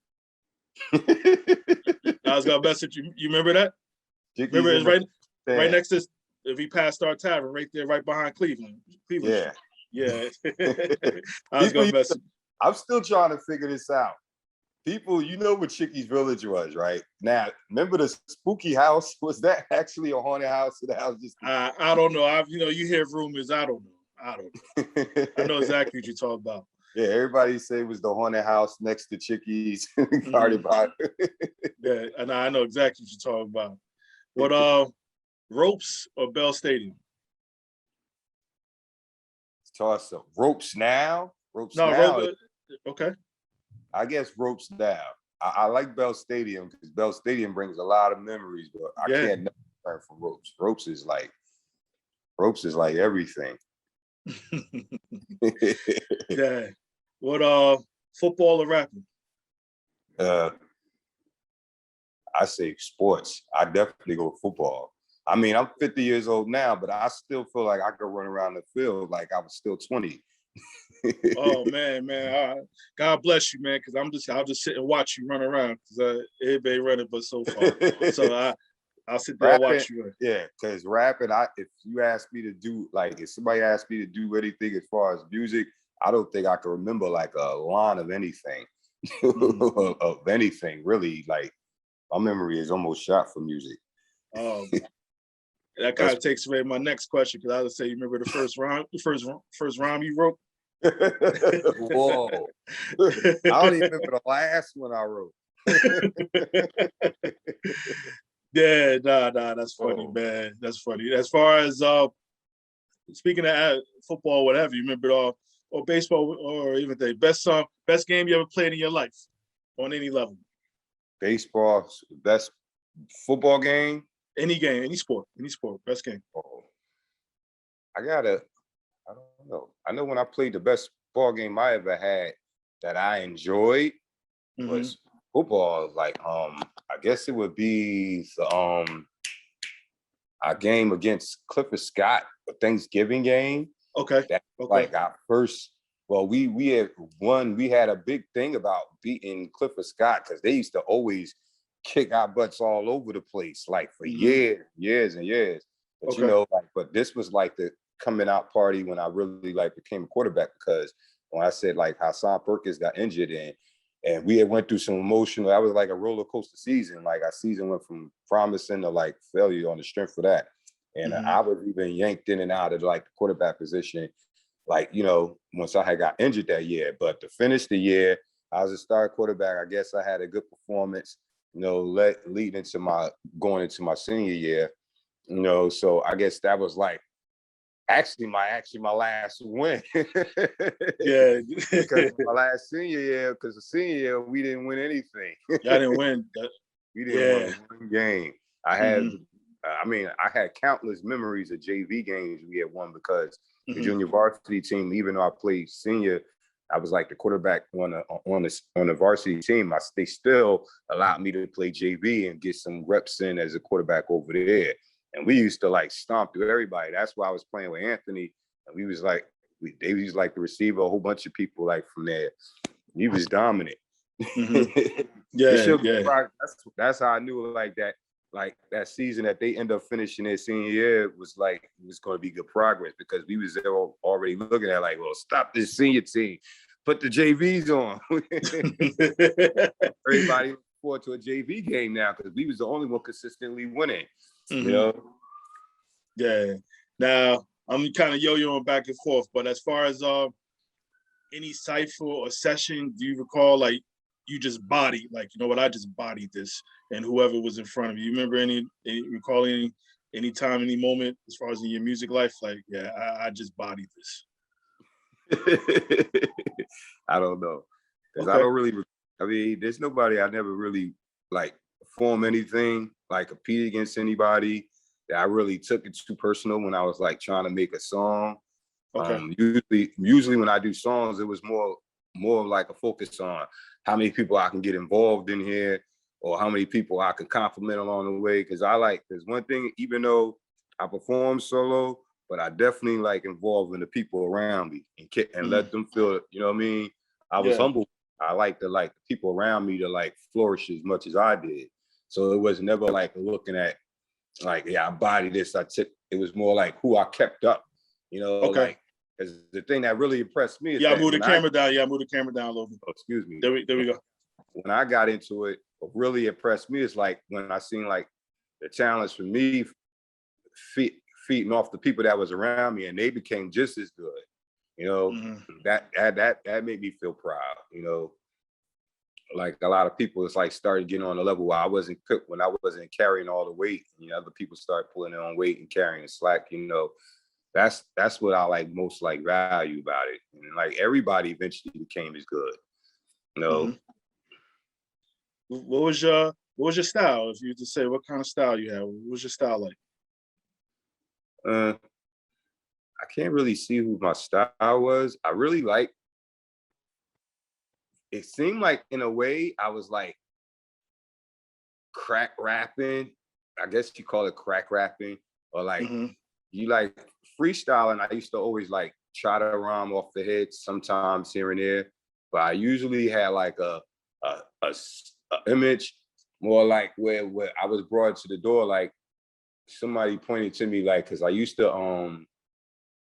I was gonna message you. You remember that? Chickies, remember it's right next to, if he passed Star Tavern, right there, right behind Cleveland. Yeah. I was gonna message. I'm still trying to figure this out. People, you know what Chickies Village was, right? Now, remember the spooky house? Was that actually a haunted house? I don't know. You hear rumors. I don't know. I know exactly what you're talking about. Yeah, everybody say it was the haunted house next to Chickies. Yeah, and I know exactly what you're talking about. What Ropes or Bell Stadium? Toss up. Ropes now? Okay. I guess Ropes now. I like Bell Stadium because Bell Stadium brings a lot of memories, but I can't never learn from Ropes. Ropes is like everything. Yeah. What football or rapping? I say sports. I definitely go football. I mean, I'm 50 years old now, but I still feel like I could run around the field like I was still 20. Oh man, God bless you, man. Because I'll just sit and watch you run around because everybody running but so far. So I'll sit there and watch you run. Yeah, because rapping, if you ask me to do, like, if somebody asked me to do anything as far as music, I don't think I can remember like a line of anything, of anything really. Like my memory is almost shot for music. That kind of takes away my next question because I would say, you remember the first rhyme you wrote? Whoa! I don't even remember the last one I wrote. Yeah, nah, that's funny, Oh, man. That's funny. As far as speaking of football, whatever, you remember or baseball or even the best game you ever played in your life on any level, baseball, best football game. any game, any sport, best game. Oh, I gotta. I don't know. I know when I played the best ball game I ever had that I enjoyed Mm-hmm. was football. Like I guess it would be the our game against Clifford Scott, a Thanksgiving game. Okay. That Okay. like our first. Well, we had won. We had a big thing about beating Clifford Scott because they used to always kick our butts all over the place, like for years and years. But Okay. but this was like the coming out party when I really like became a quarterback because when I said like Hassan Perkins got injured and we had went through some emotional. That was like a roller coaster season. Like our season went from promising to like failure on the strength of that. And I was even yanked in and out of like the quarterback position, like, once I had got injured that year. But to finish the year, I was a star quarterback. I guess I had a good performance, leading into going into my senior year, so I guess that was like actually my last win. Yeah. Because my last senior year, because the senior year, we didn't win anything. Y'all didn't win. We didn't win one game. I had countless memories of JV games we had won because the junior varsity team, even though I played senior, I was like the quarterback on the varsity team. They still allowed me to play JV and get some reps in as a quarterback over there. And we used to like stomp through everybody. That's why I was playing with Anthony. And we was like, they was like the receiver, a whole bunch of people like from there. He was dominant. Yeah. That's how I knew like that season that they end up finishing their senior year was going to be good progress because we was there already looking at like, well, stop this senior team, put the JVs on. Everybody looking forward to a JV game now because we was the only one consistently winning. Yeah. Now I'm kind of yo-yoing back and forth, but as far as any cipher or session, do you recall like you just bodied, like, you know what, I just bodied this, and whoever was in front of you? You remember recalling any time, any moment as far as in your music life, like, yeah, I just bodied this? I don't know because Okay. I don't really. I mean, there's nobody I never really like form anything like compete against anybody that I really took it too personal when I was like trying to make a song. Okay. Usually when I do songs, it was more like a focus on how many people I can get involved in here or how many people I can compliment along the way. Because there's one thing, even though I perform solo, but I definitely like involving the people around me and let them feel, you know what I mean? I was humble. I like the people around me to like flourish as much as I did. So it was never like looking at like, yeah, I bodied this. It was more like who I kept up, Okay. like, because the thing that really impressed me is that move the camera down. Yeah, move the camera down a little bit. Oh, excuse me. There we go. When I got into it, what really impressed me is like when I seen like the challenge for me feeding off the people that was around me and they became just as good. That made me feel proud. Like a lot of people, it's like started getting on a level where I wasn't carrying all the weight. Other people start pulling their own weight and carrying the slack. That's what I like most like value about it. And like everybody eventually became as good. What was your style? If you to say what kind of style you had, what was your style like? I can't really see who my style was. I really like. It seemed like in a way I was like crack rapping. I guess you call it crack rapping, or like you like freestyling. I used to always like try to rhyme off the head sometimes here and there, but I usually had like a image more like where I was brought to the door, like somebody pointed to me, like, because I used to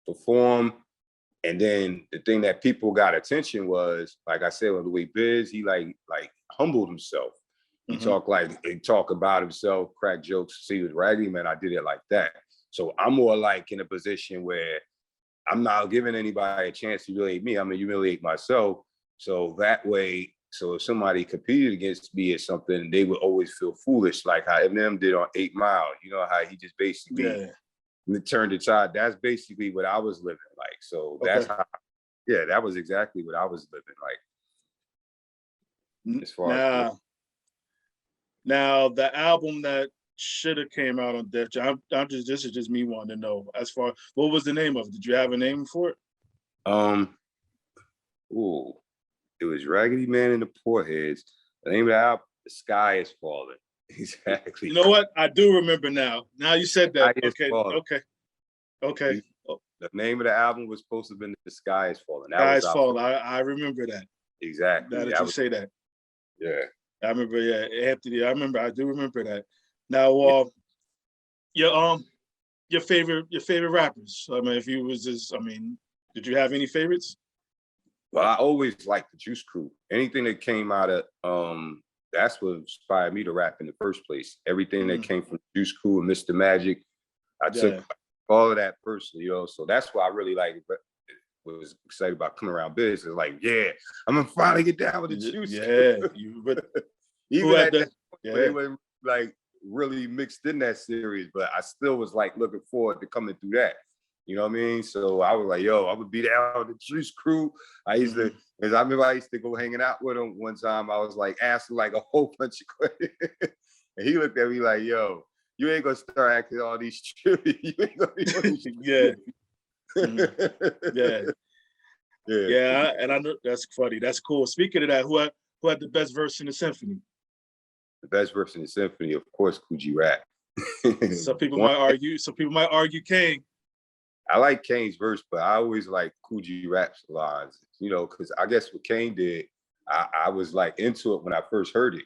perform. And then the thing that people got attention was, like I said, with the way Biz, he like humbled himself. He talk about himself, crack jokes. See, with Raggedy Man, I did it like that. So I'm more like in a position where I'm not giving anybody a chance to humiliate me. I'm gonna humiliate myself. So that way So if somebody competed against me or something, they would always feel foolish, like how Eminem did on 8 Mile. You know how he just basically turned the tide. That's basically what I was living like. So that's how, that was exactly what I was living like. As far as now the album that should have came out on Def Jam. This is just me wanting to know. As far, what was the name of it? Did you have a name for it? It was Raggedy Man and the Poorheads. The name of the album, The Sky Is Falling. Exactly. You know what? I do remember now. Now you said that. Okay. The name of the album was supposed to have been The Sky Is Falling. Sky Is Falling. I remember that. Exactly. Now that you say that. Yeah. I remember, Anthony. I do remember that. Now, your favorite rappers. I mean, if you was just, did you have any favorites? Well, I always liked the Juice Crew. Anything that came out of that's what inspired me to rap in the first place. Everything that came from Juice Crew and Mr. Magic, I took all of that personally, So that's why I really was excited about coming around business. Like, I'm gonna finally get down with the Juice Crew. Even at that point, they were like really mixed in that series, but I still was like looking forward to coming through that. You know what I mean? So I was like, I would be down with the Juice Crew. I used to, because I remember I used to go hanging out with him one time. I was like asking like a whole bunch of questions. And he looked at me like, you ain't gonna start acting all these trivia. You ain't gonna be and I know that's funny. That's cool. Speaking of that, who had the best verse in the symphony? The best verse in the symphony, of course, Coogee Rap. Some people might argue Kane. I like Kane's verse, but I always like Coogee Rap's lines, because I guess what Kane did, I was like into it when I first heard it,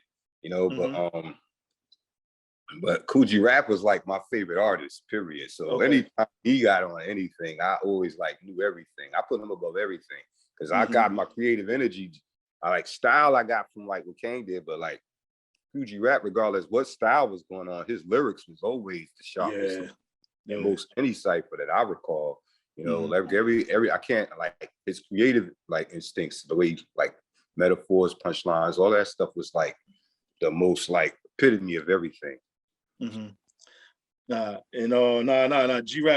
but Coogee Rap was like my favorite artist, period. So anytime he got on anything, I always knew everything. I put him above everything because I got my creative energy. I like style I got from like what Kane did, but like Coogee Rap, regardless what style was going on, his lyrics was always the sharpest. Most any cipher that I recall, like every I can't like his creative like instincts, the way like metaphors, punchlines, all that stuff was like the most like epitome of everything. G-Rap,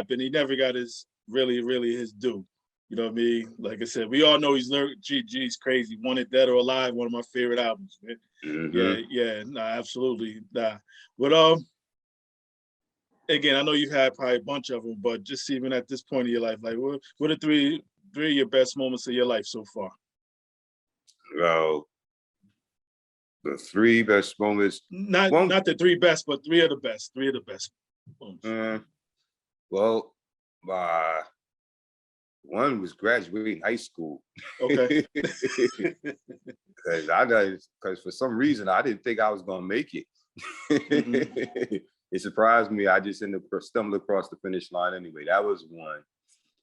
and he never got his really his due. You know what I mean? Like I said, we all know he's G's crazy. Wanted Dead or Alive, one of my favorite albums, man. Absolutely. But again, I know you've had probably a bunch of them, but just even at this point in your life, like what are three of your best moments of your life so far? Well, the three best moments. Not the three best, but three of the best. Three of the best moments. Well, one was graduating high school. Okay. Because for some reason I didn't think I was gonna make it. It surprised me. I just stumbled across the finish line anyway. That was one.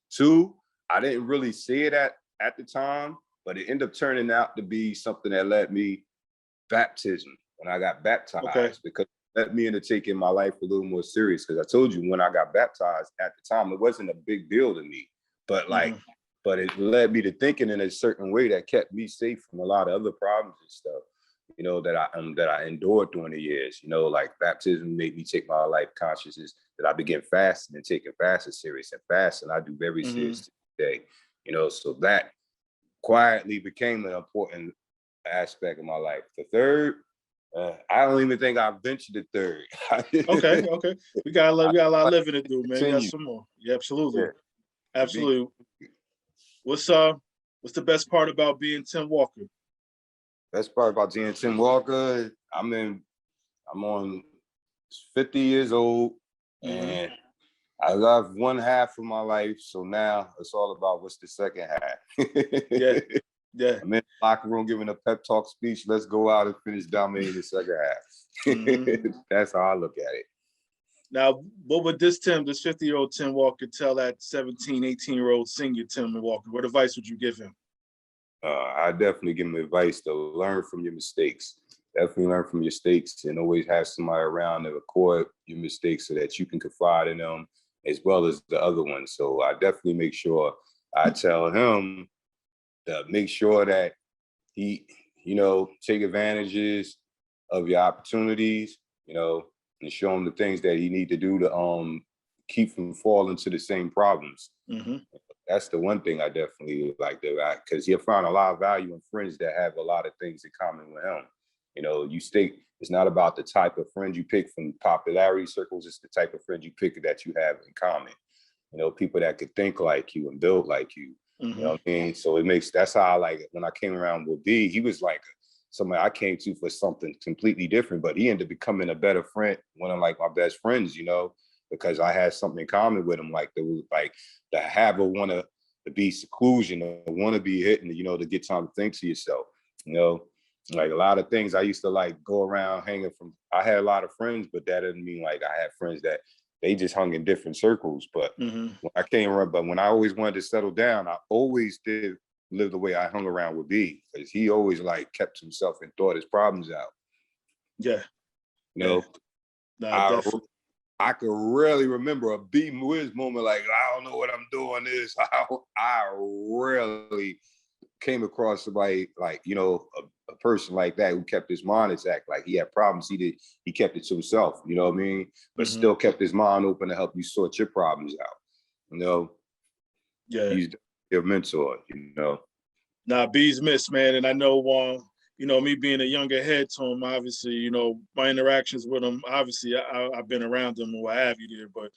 Two, I didn't really see it at the time, but it ended up turning out to be something that led me baptism when I got baptized, because it led me into taking my life a little more serious. Because I told you when I got baptized at the time, it wasn't a big deal to me, but but it led me to thinking in a certain way that kept me safe from a lot of other problems and stuff. That I endured during the years. Like baptism made me take my life consciousness, that I began fasting and taking fasting serious, and fasting I do very serious today. So that quietly became an important aspect of my life. The third, I don't even think I ventured the third. Okay. We got a lot of living to do, man. You got some more. Yeah, absolutely. Absolutely. What's the best part about being Tim Walker? Best part about being Tim Walker, I'm on 50 years old, and I love one half of my life. So now it's all about what's the second half. I'm in the locker room giving a pep talk speech. Let's go out and finish dominating the second half. That's how I look at it. Now, what would this 50-year-old Tim Walker tell that 17, 18-year-old senior Tim Walker? What advice would you give him? I definitely give him advice to learn from your mistakes. Definitely learn from your mistakes, and always have somebody around to record your mistakes so that you can confide in them as well as the other ones. So I definitely make sure I tell him to make sure that he take advantages of your opportunities, and show them the things that you need to do to keep from falling to the same problems. Mm-hmm. That's the one thing I definitely like to, because you'll find a lot of value in friends that have a lot of things in common with him. It's not about the type of friend you pick from popularity circles, it's the type of friend you pick that you have in common. People that could think like you and build like you. Mm-hmm. You know what I mean? So that's how I like it. When I came around with B, he was like somebody I came to for something completely different, but he ended up becoming a better friend, one of like my best friends, because I had something in common with him, like to have a want to be seclusion, or want to be hitting, to get time to think to yourself, like a lot of things I used to like go around hanging from. I had a lot of friends, but that didn't mean like I had friends that they just hung in different circles. But when I always wanted to settle down, I always did live the way I hung around with B, because he always like kept himself and thought his problems out. Yeah. No, definitely. I could really remember a B Wiz moment, like, I don't know what I'm doing this. I really came across somebody like, a person like that who kept his mind intact. Like he had problems, he kept it to himself, you know what I mean? But still kept his mind open to help you sort your problems out. Yeah. He's your mentor, Nah, B's missed, man. And I know, me being a younger head to him, obviously, my interactions with him, obviously, I've been around him and what have you there, but,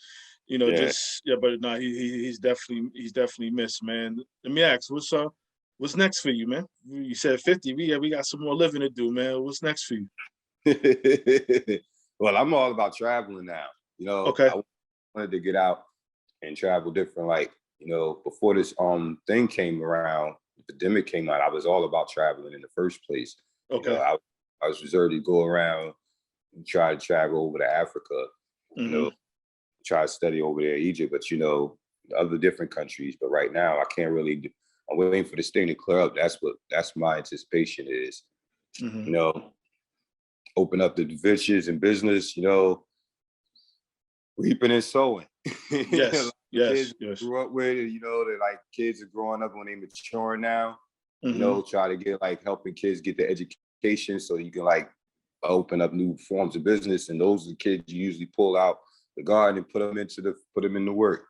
but no, he's definitely missed, man. Let me ask, what's next for you, man? You said 50. We got some more living to do, man. What's next for you? Well, I'm all about traveling now. Okay. I wanted to get out and travel different. Like, before this thing came around, the pandemic came out, I was all about traveling in the first place. Okay. I was reserved to go around and try to travel over to Africa, try to study over there, Egypt, but other different countries. But right now I can't really I'm waiting for this thing to clear up. That's my anticipation is. Open up the ventures and business, reaping and sowing. Yes, kids grew up with, they're like kids are growing up when they mature now. Try to get like helping kids get the education so you can like open up new forms of business, and those are the kids you usually pull out the garden and put them into work.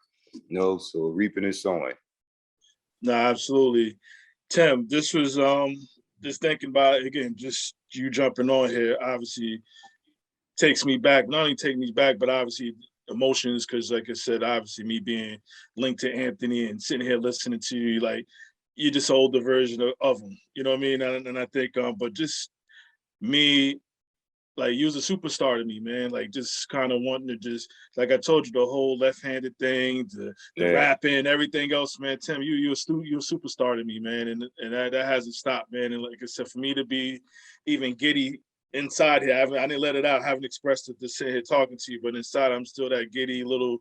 So reaping and sowing. No, absolutely. Tim, this was just thinking about it again, just you jumping on here, obviously takes me back, not only take me back, but obviously emotions, because like I said, obviously me being linked to Anthony and sitting here listening to you, like you just hold the version of him, you know what I mean? And I think, but just me, like you was a superstar to me, man. Like just kind of wanting to just, like I told you, the whole left-handed thing, the rapping, everything else, man. Tim, you're a superstar to me, man, and that hasn't stopped, man. And like I said, for me to be even giddy inside here, I didn't let it out. I haven't expressed it to sit here talking to you, but inside I'm still that giddy little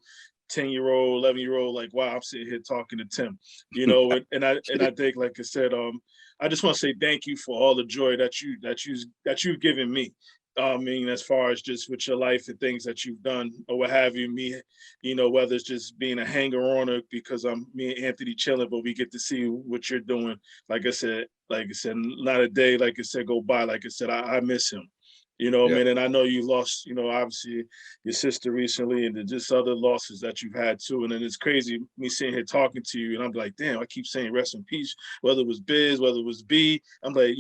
10-year-old, 11-year-old, like, wow, I'm sitting here talking to Tim, and I think, like I said, I just want to say thank you for all the joy that you've given me. I mean, as far as just with your life and things that you've done or what have you, me, whether it's just being a hanger-on because me and Anthony chilling, but we get to see what you're doing. Like I said, not a day, like I said, go by. Like I said, I miss him. Man, and I know you lost, obviously your sister recently, and just other losses that you've had too. And then it's crazy me sitting here talking to you, and I'm like, damn, I keep saying rest in peace, whether it was Biz, whether it was B. I'm like,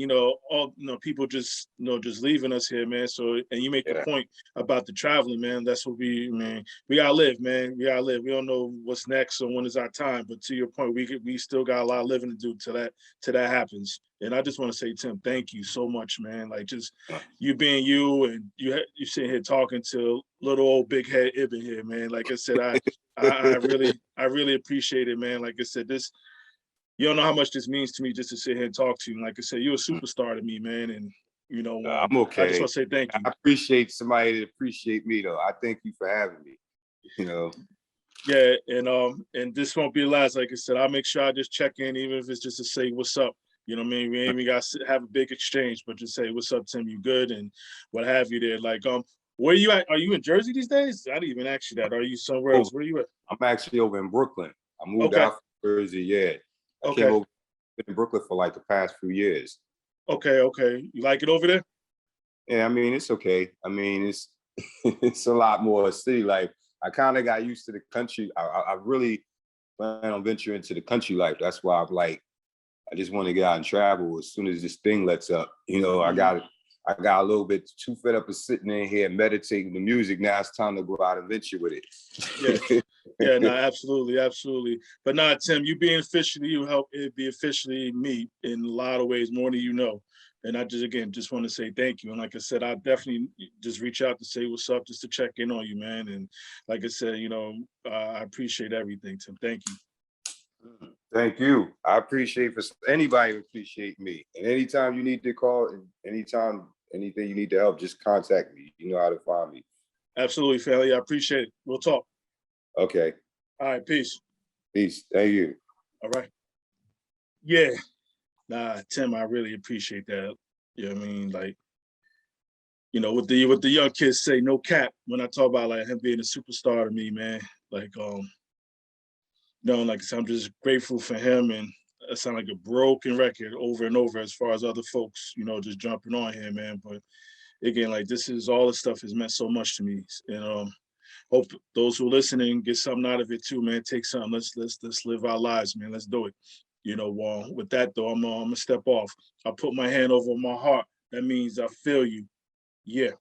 all people just just leaving us here, man. So, and you make the point about the traveling, man. That's what we gotta live, man. We gotta live. We don't know what's next or when is our time, but to your point, we still got a lot of living to do till that happens. And I just want to say, Tim, thank you so much, man. Like just you being you, and you sitting here talking to little old big head Ibn here, man. Like I said, I really appreciate it, man. Like I said, you don't know how much this means to me just to sit here and talk to you. And like I said, you're a superstar to me, man. And I'm okay. I just want to say thank you. I appreciate somebody that appreciate me, though. I thank you for having me. Yeah, and this won't be the last. Like I said, I'll make sure I just check in, even if it's just to say what's up. You know what I mean? We ain't even got to have a big exchange, but just say, what's up, Tim? You good? And what have you there. Like, where you at? Are you in Jersey these days? I didn't even ask you that. Are you somewhere else? Where you at? I'm actually over in Brooklyn. I moved out from Jersey, I came over in Brooklyn for like the past few years. Okay. You like it over there? Yeah, I mean, it's okay. I mean, it's it's a lot more city life. I kind of got used to the country. I really plan on venturing into the country life. That's why I'm like, I just want to get out and travel as soon as this thing lets up. You know, I got a little bit too fed up of sitting in here and meditating the music. Now it's time to go out and venture with it. Yeah, no, absolutely. But nah, Tim, you being officially, you help it be officially me in a lot of ways, more than you know. And I just want to say thank you. And like I said, I definitely just reach out to say what's up, just to check in on you, man. And like I said, I appreciate everything, Tim. Thank you. Thank you. I appreciate for anybody appreciate me. And anytime you need to call, and anytime anything you need to help, just contact me. You know how to find me. Absolutely, family. I appreciate it. We'll talk. Okay. All right, peace. Peace. Thank you. All right. Yeah. Nah, Tim, I really appreciate that. You know what I mean? Like, what the young kids say, no cap, when I talk about like him being a superstar to me, man. Like, like I said, I'm just grateful for him, and it sounds like a broken record over and over as far as other folks, just jumping on him, man. But again, like this is all this stuff has meant so much to me. And hope those who are listening get something out of it too, man. Take something. Let's live our lives, man. Let's do it. With that though, I'm gonna step off. I'll put my hand over my heart. That means I feel you. Yeah.